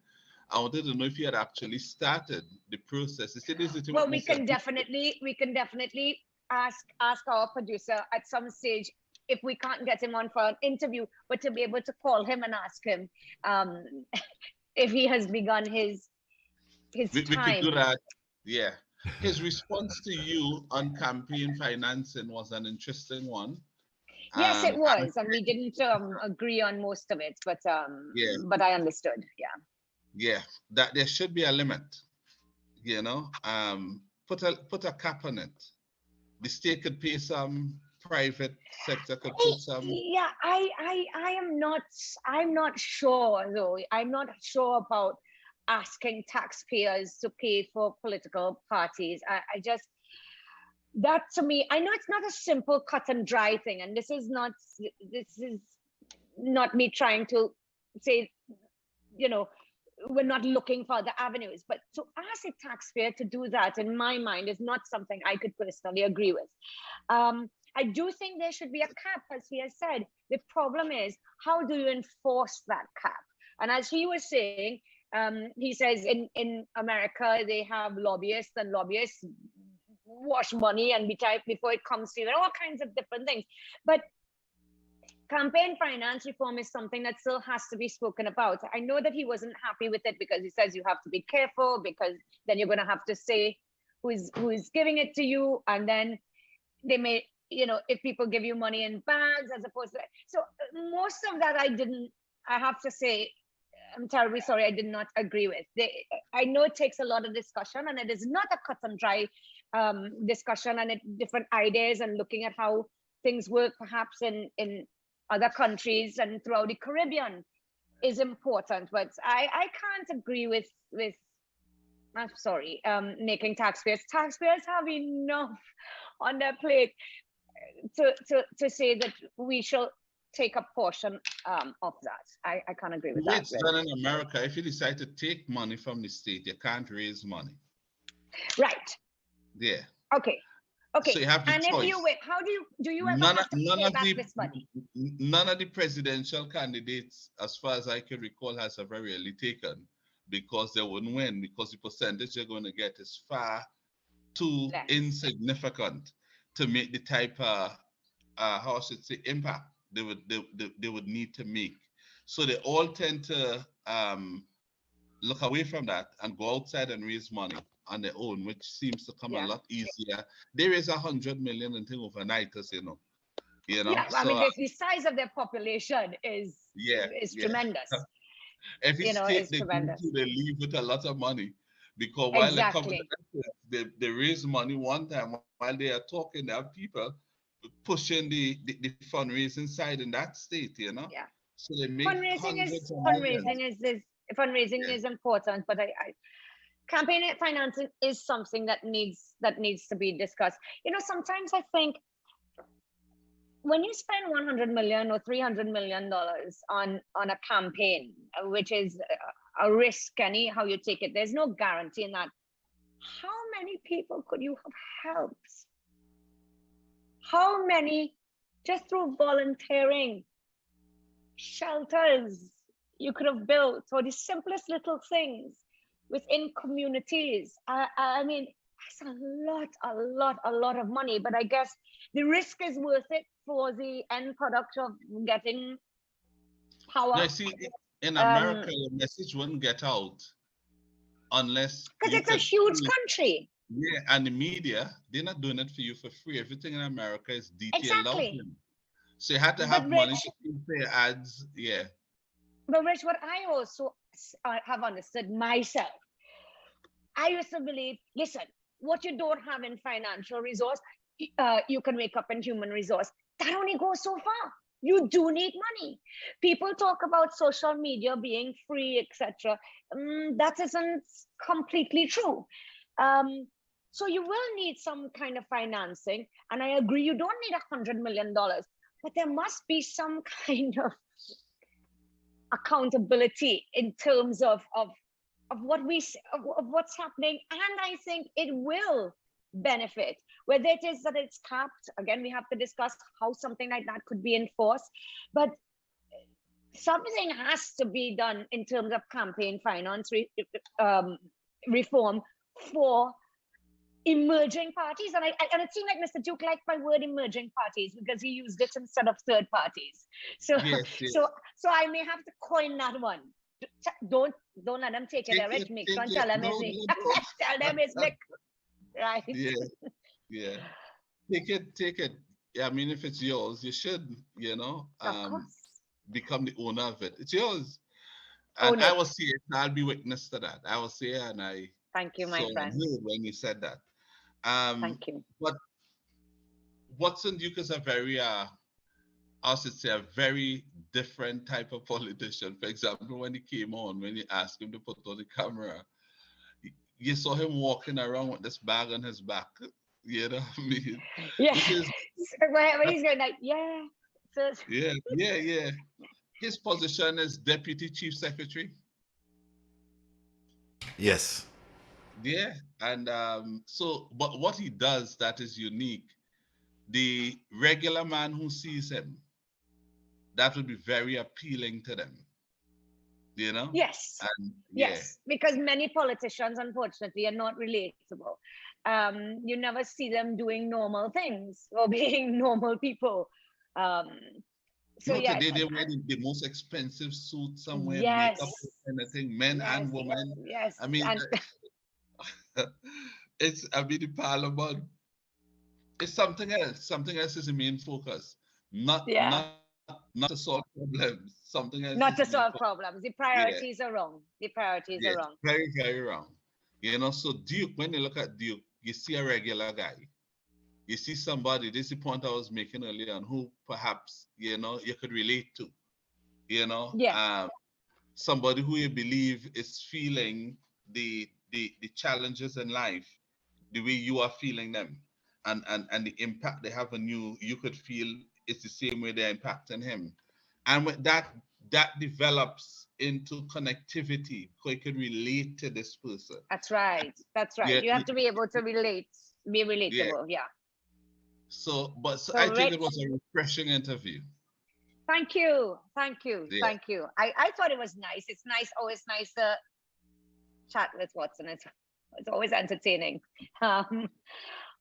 I wanted to know if he had actually started the process. He said this is Well, what Mr. we can definitely ask our producer at some stage if we can't get him on for an interview, but to be able to call him and ask him um, if he has begun his We could do time. that. Yeah. His response to you on campaign financing was an interesting one. Yes, it And was, and we didn't agree on most of it, yeah, but I understood. Yeah. yeah, that there should be a limit, you know. Put a cap on it. The state could pay some, private sector could put some. Yeah, I am not, I'm not sure though. I'm not sure about asking taxpayers to pay for political parties. I just, that to me, I know it's not a simple cut and dry thing, and this is not me trying to say, you know, we're not looking for other avenues, but to ask a taxpayer to do that, in my mind, is not something I could personally agree with. I do think there should be a cap, as he has said. The problem is, how do you enforce that cap? And as he was saying, he says in America, they have lobbyists, and lobbyists wash money and be type before it comes to you, and all kinds of different things. But campaign finance reform is something that still has to be spoken about. I know that he wasn't happy with it because he says you have to be careful, because then you're going to have to say who's giving it to you, and then they may, you know, if people give you money in bags as opposed to, so most of that I have to say, I'm terribly sorry, I did not agree with. I know it takes a lot of discussion, and it is not a cut and dry discussion, and different ideas and looking at how things work perhaps in other countries and throughout the Caribbean is important. But I can't agree with I'm sorry, making taxpayers have enough on their plate to say that we shall take a portion of that. I can't agree with that. It's done in America. If you decide to take money from the state, you can't raise money. Right. Yeah. Okay. Okay. So you have the and choice. if you wait, how do you ever have to pay back this money? None of the presidential candidates, as far as I can recall, has ever really taken, because they wouldn't win, because the percentage they're going to get is far too Less. insignificant to make the type of how I should say impact they would need to make. So they all tend to look away from that and go outside and raise money on their own, which seems to come a Yeah. lot easier. They raise 100 million and thing overnight, as you know. Yeah, I So mean, the size of their population is yeah, tremendous. every state Is they go tremendous. to, they leave with a lot of money, because while they cover Exactly. they raise money one time while they are talking. There are people pushing the fundraising side in that state. Yeah. So they make Fundraising hundreds is of millions. fundraising Yeah. is important, but campaign financing is something that needs to be discussed. Sometimes I think when you spend 100 million or 300 million dollars on a campaign, which is a risk, how you take it, there's no guarantee in that. How many people could you have helped? How many, just through volunteering, shelters you could have built, or the simplest little things within communities? I mean, that's a lot of money, but I guess the risk is worth it for the end product of getting power. Now, see, in Um, America, the message wouldn't get out unless because you it's a could. huge country. Yeah, and the media, they're not doing it for you for free. Everything in America is detailed out. Exactly. So you had to But have money Rich, to pay ads. Yeah. what I also have understood myself, I used to believe, listen, what you don't have in financial resource, you can make up in human resource. That only goes so far. You do need money. People talk about social media being free, etc. That isn't completely true. So you will need some kind of financing, and I agree, you don't need $100 million, but there must be some kind of accountability in terms of what's happening, and I think it will benefit. Whether it is that it's capped, again, we have to discuss how something like that could be enforced, but something has to be done in terms of campaign finance reform for emerging parties. And it seemed like Mr. Duke liked my word emerging parties because he used it instead of third parties. So Yes, yes. so I may have to coin that one. Don't let them take it, Eric. Make sure and tell them it's me. Tell them it's Mick. Right. Yeah, yeah. Take it. Yeah, I mean, if it's yours, you should, Of course. become the owner of it. It's yours. Own And I it. will see it. I'll be witness to that. I will see it, and I Thank you, my saw and friend. heard when you said that. Thank you. But Watson Duke is a very, I should say, a very different type of politician. For example, when he came on, when you asked him to put on the camera, you saw him walking around with this bag on his back. You know what I mean? Yeah. Which is, So where he's going like, yeah. So, yeah. His position is Deputy Chief Secretary. Yes. Yeah. And but what he does that is unique, the regular man who sees him, that would be very appealing to them. yes. And yeah. Yes, because many politicians, unfortunately, are not relatable. You never see them doing normal things or being normal people. So yeah, Today they wear the most expensive suit somewhere, yes, makeup and everything, men and women. yes. I mean, And the parliament. It's something else. Something else is the main focus. Not yeah, not to solve problems. Something else not is to the main solve focus. problems. The Yeah. priorities are wrong. The priorities are Yes. wrong. Very, very wrong. So Duke, when you look at Duke, you see a regular guy. You see somebody, this is the point I was making earlier on, who perhaps, you could relate to. Yeah. Somebody who you believe is feeling the challenges in life the way you are feeling them, and the impact they have on you, you could feel it's the same way they're impacting him. And with that develops into connectivity, so you can relate to this person. That's right. That's right. Yeah, You have to be able to relate, be yeah. relatable. Yeah. So So I think it Rich, was a refreshing interview. thank you. Thank you. Yeah. Thank you. I thought it was nice. It's nice, always nice to chat with Watson. It's always entertaining.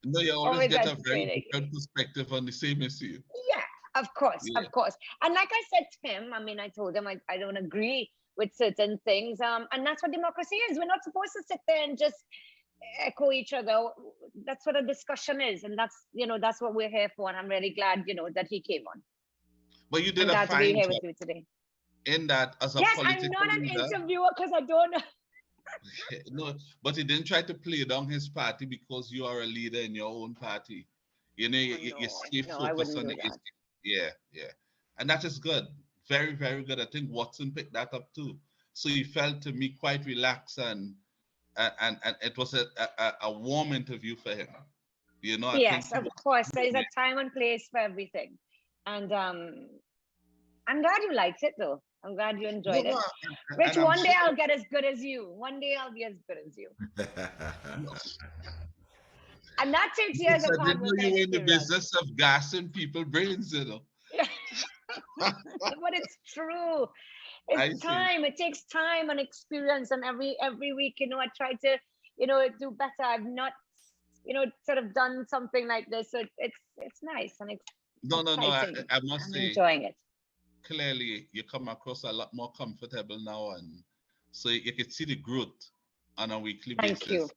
No, you always Always get a very entertaining. different perspective on the same issue. Yeah, of course, Yeah. of course. And like I said to him, I mean, I told him I don't agree with certain things. And that's what democracy is. We're not supposed to sit there and just echo each other. That's what a discussion is. And that's what we're here for. And I'm really glad, that he came on. But you did I'm a glad to be fine here job with you today. in that as a Yes, political I'm not an leader. interviewer because I don't know. No, but he didn't try to play down his party because you are a leader in your own party. You stay No, I focused wouldn't on do the that. issue. Yeah. And that is good. very, very good. I think Watson picked that up too. So he felt to me quite relaxed and it was a warm interview for him. You know, I think Yes, he of was, course. There is a time and place for everything. And I'm glad you liked it though. I'm glad you no, enjoyed no, it. Rich, and I'm one day sure. I'll get as good as you. One day I'll be as good as you. And that takes years Yes, of I hard didn't know work and you were in the experience. business of gassing people brains, you know. But it's true. I It's see. time. It takes time and experience. And every week, I try to, do better. I've not, sort of done something like this. So it's nice and No, no, no. exciting. I must I'm say, enjoying it. clearly, you come across a lot more comfortable now, and so you can see the growth on a weekly Thank you. basis.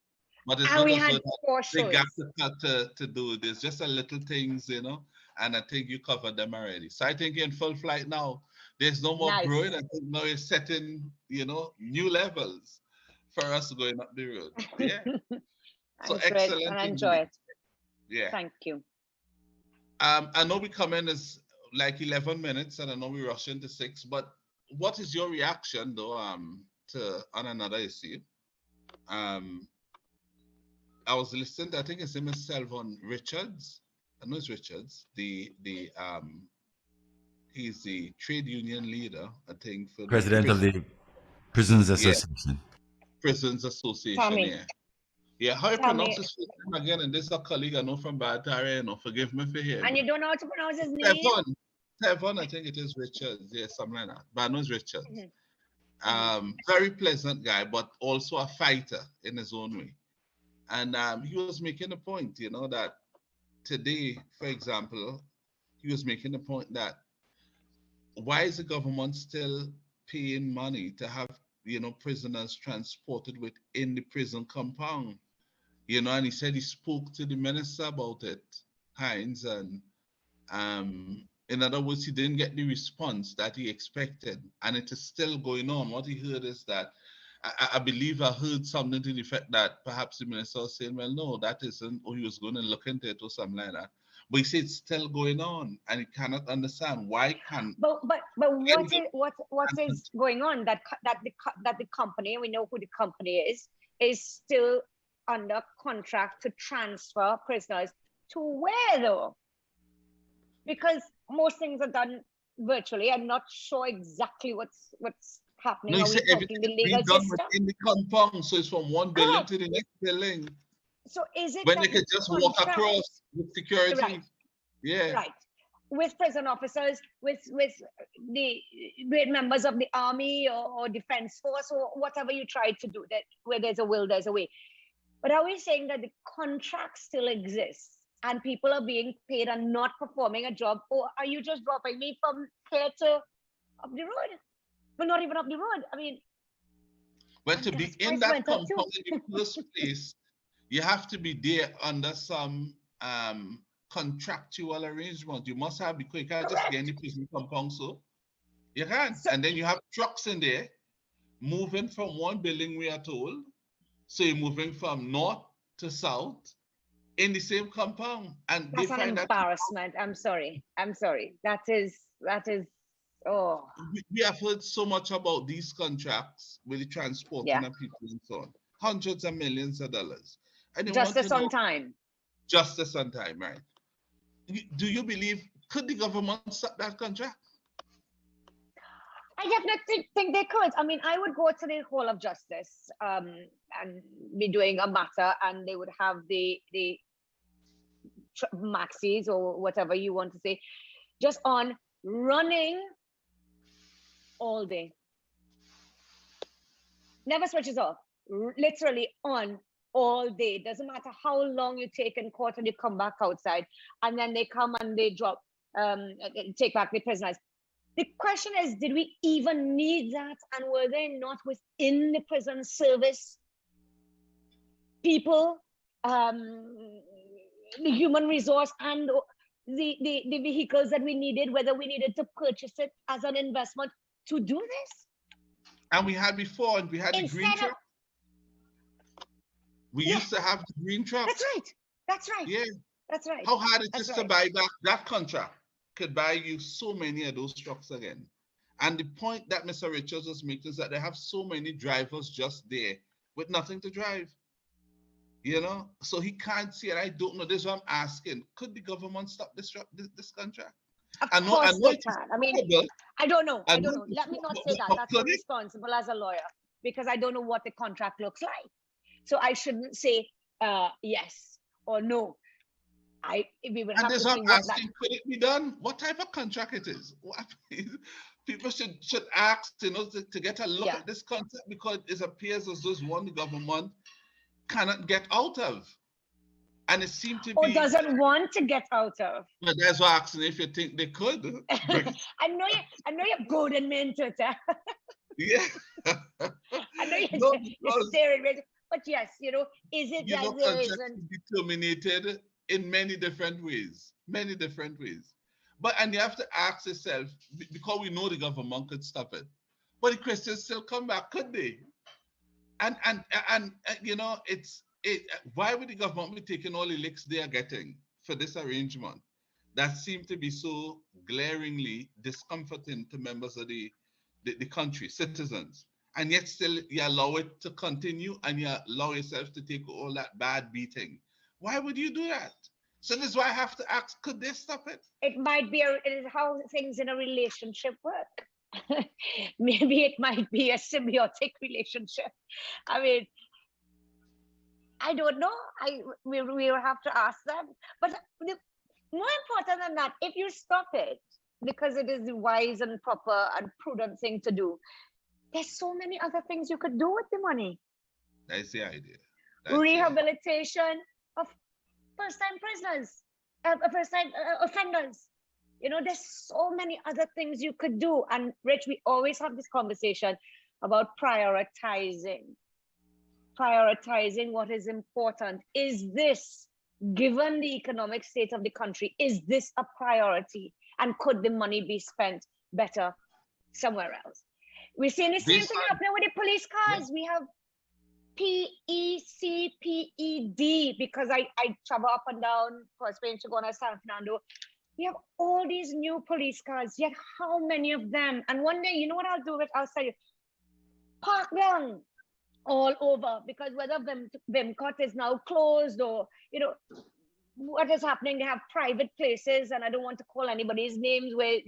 But it's And not we as though had that 4 they got shows. to cut to do. There's just a little things, you know, and I think you covered them already. So I think you're in full flight now. There's no more Nice. growing. I think now you're setting, new levels for us going up the road. Yeah. So Thanks, Rich, excellent and I enjoy indeed. it. Yeah. Thank you. I know we come in as like 11 minutes, and I know we rush into 6. But what is your reaction though? To on another issue. Um, I was listening. I think his name is Selvon Richards. I know it's Richards. He's the trade union leader. I think for the President of the Prisons yeah, Association. Prisons Association. Tommy, Yeah. Yeah, how you tell pronounce me, his first name again? And this is a colleague I know from Batari, forgive me for hearing. and you don't know how to pronounce his name? Tevon, I think it is Richards. Yeah, something like that. But I know it's Richards. Mhm. Very pleasant guy, but also a fighter in his own way. And he was making a point, that today, for example, he was making the point that why is the government still paying money to have, prisoners transported within the prison compound? And he said he spoke to the minister about it, Hines, and in other words, he didn't get the response that he expected, and it is still going on. What he heard is that I believe I heard something to the effect that perhaps the minister was saying, well, no, that isn't, or he was going to look into it or something like that. But he said it's still going on, and he cannot understand why can't. But what is going on that the company, we know who the company is still under contract to transfer prisoners to where though? Because most things are done virtually. I'm not sure exactly what's happening. No, he Are said we talking everything the legal being done system? within the compound, so it's from one building Correct. to the next building. So is it When that they could the just walk contract- across with security. Right. Yeah. Right. With prison officers, with the great members of the army or defense force or whatever you try to do, that where there's a will, there's a way. But are we saying that the contract still exists and people are being paid and not performing a job? Or are you just dropping me from here to up the road? Well, not even up the road. I mean, Well, to be gas in price that went up too. compound in the first place, you have to be there under some contractual arrangement. You must have, because you can't just get in the prison compound, so you can't. So- And then you have trucks in there moving from one building, we are told. So you're moving from north to south in the same compound. And they That's an find that embarrassment. I'm sorry. That is, oh, we have heard so much about these contracts with the transporting yeah. of people and so on. Hundreds of millions of dollars. And they Justice want on to know time. justice on time, right? Do you believe, could the government stop that contract? I definitely think they could. I mean, I would go to the Hall of Justice and be doing a matter, and they would have the maxis or whatever you want to say, just on running all day. Never switches off. Literally on all day. Doesn't matter how long you take in court and you come back outside, and then they come and they drop, take back the prisoners. The question is, did we even need that? And were they not within the prison service people, the human resource and the vehicles that we needed, whether we needed to purchase it as an investment to do this? And we had before, and we had the green truck. We used to have the green truck. That's right. Yeah. That's right. How hard it is to buy back that contract could buy you so many of those trucks again. And the point that Mr. Richards was making is that they have so many drivers just there with nothing to drive. So he can't see it. I don't know. This is what I'm asking. Could the government stop this contract? Of I know course they it's can. I mean, possible. I don't know. I I don't know know. it's Let me not possible, say that. but That's could it? irresponsible as a lawyer because I don't know what the contract looks like. So I shouldn't say yes or no. We would And have that's to what see I'm what that. asking. Could it be done? What type of contract it is? People should ask, to get a look Yeah. at this concept because it appears as though it's one the government cannot get out of. And it seemed to Or be. doesn't want to get out of. But that's why I'm asking if you think they could. I know you're goading me into it. Yeah. I know No, you're staring at it. But yes, is it that there contracts isn't? can be terminated in many different ways. Many different ways. And you have to ask yourself, because we know the government could stop it. But the questions still come back, could they? And why would the government be taking all the licks they are getting for this arrangement that seem to be so glaringly discomforting to members of the country, citizens, and yet still you allow it to continue and you allow yourself to take all that bad beating? Why would you do that? So this is why I have to ask, could they stop it? It might be it is how things in a relationship work. Maybe it might be a symbiotic relationship. I mean, I don't know. We will have to ask them. But more important than that, if you stop it because it is the wise and proper and prudent thing to do, there's so many other things you could do with the money. That's the idea. Rehabilitation of first-time prisoners, first-time offenders. There's so many other things you could do. And Rich, we always have this conversation about prioritizing what is important. Is this, given the economic state of the country, is this a priority? And could the money be spent better somewhere else? We're seeing the same thing happening with the police cars. Yeah. We have PECPED, because I travel up and down for Spain to go to San Fernando. We have all these new police cars, yet how many of them? And one day, you know what I'll do? I'll say, park them all over, because whether Vimcot is now closed or, what is happening, they have private places, and I don't want to call anybody's names, where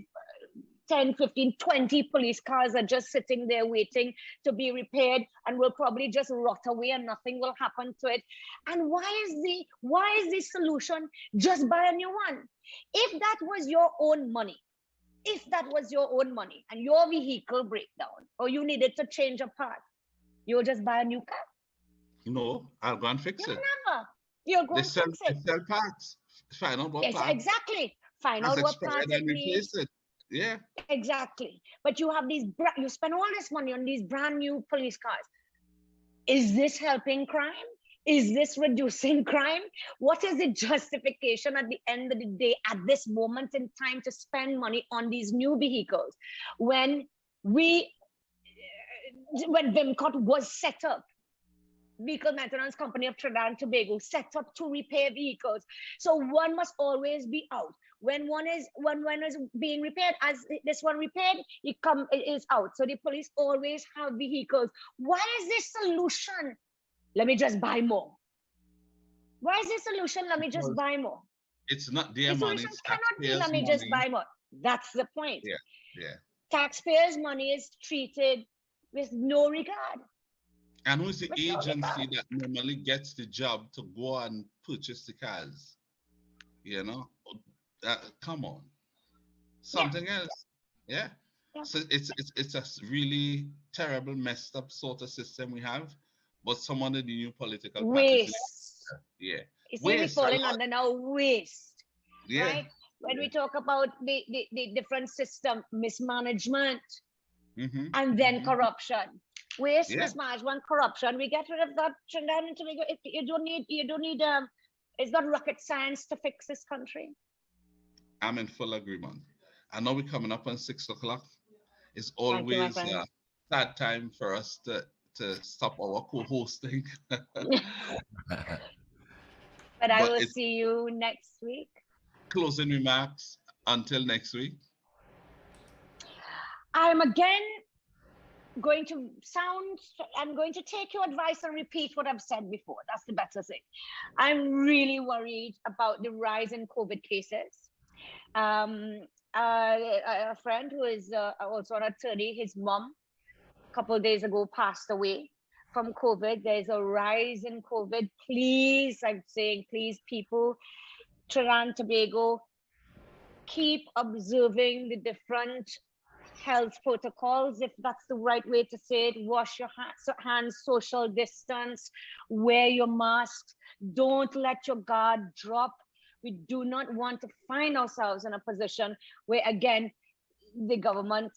10, 15, 20 police cars are just sitting there waiting to be repaired and will probably just rot away and nothing will happen to it. And why is the solution just buy a new one? If that was your own money, and your vehicle breakdown, or you needed to change a part, you'll just buy a new car? No, I'll go and fix it. Never. You'll go and fix it. They sell parts. Find out what parts. Exactly. Find out what parts it needs. Yeah. Exactly. But you have you spend all this money on these brand new police cars. Is this helping crime? Is this reducing crime? What is the justification at the end of the day, at this moment in time, to spend money on these new vehicles when Vimcot was set up? Vehicle Maintenance Company of Trinidad and Tobago set up to repair vehicles. So one must always be out. When one is being repaired, as this one repaired, it is out. So the police always have vehicles. Why is this solution? Let me just buy more. Why is this solution? Let me just buy more. It's not their money. Solution cannot be let me just buy more. That's the point. Yeah. Taxpayers' money is treated with no regard. And who's the agency that normally gets the job to go and purchase the cars? Come on, something else. Yeah. So it's a really terrible, messed up sort of system we have. But some of the new political waste. Yeah. You see, we're falling under now waste. Yeah. Right. When we talk about the different system, mismanagement, and then corruption. Waste, mismanagement, corruption. We get rid of that. You don't need. It's not rocket science to fix this country. I'm in full agreement. I know we're coming up on 6 o'clock. It's always a sad time for us to stop our co-hosting. But I will see you next week. Closing remarks until next week. I'm again going to I'm going to take your advice and repeat what I've said before. That's the better thing. I'm really worried about the rise in COVID cases. A friend who is also an attorney, his mom, a couple of days ago passed away from COVID. There's a rise in COVID. Please, I'm saying, please, people, Trinidad and Tobago, keep observing the different health protocols, if that's the right way to say it. Wash your hands, social distance, wear your masks. Don't let your guard drop. We do not want to find ourselves in a position where, again, the government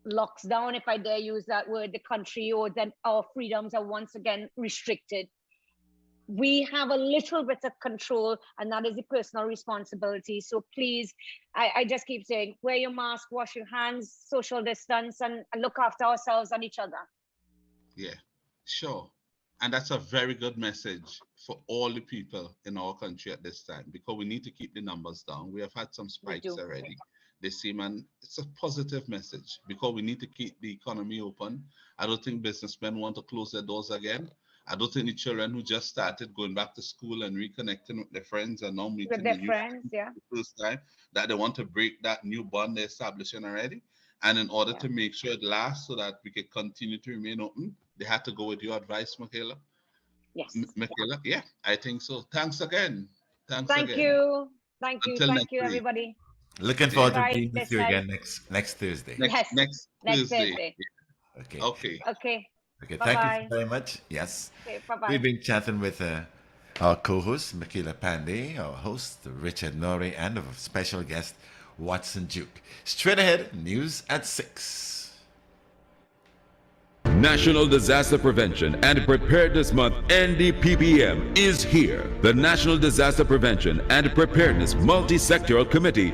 locks down, if I dare use that word, the country, or then our freedoms are once again restricted. We have a little bit of control, and that is a personal responsibility. So please, I just keep saying, wear your mask, wash your hands, social distance, and look after ourselves and each other. Yeah, sure. And that's a very good message for all the people in our country at this time, because we need to keep the numbers down. We have had some spikes already. They seem, and it's a positive message, because we need to keep the economy open. I don't think businessmen want to close their doors again. I don't think the children who just started going back to school and reconnecting with their friends and now meeting their friends, yeah, the first time, that they want to break that new bond they're establishing already. And in order to make sure it lasts so that we can continue to remain open, they had to go with your advice, Mickela. Yes. Mickela, yeah, I think so. Thanks again. Thank you. Thank you. Until Thank you, week. everybody. Looking forward to being with you again next Thursday. Next Thursday. Yeah. Okay. Okay. Okay. Bye-bye. Thank you very much. Yes. Okay, bye-bye. We've been chatting with our co-host, Mickela Panday, our host, Richard Noray, and our special guest, Watson Duke. Straight ahead, news at 6. National Disaster Prevention and Preparedness Month, NDPPM, is here. The National Disaster Prevention and Preparedness Multi-Sectoral Committee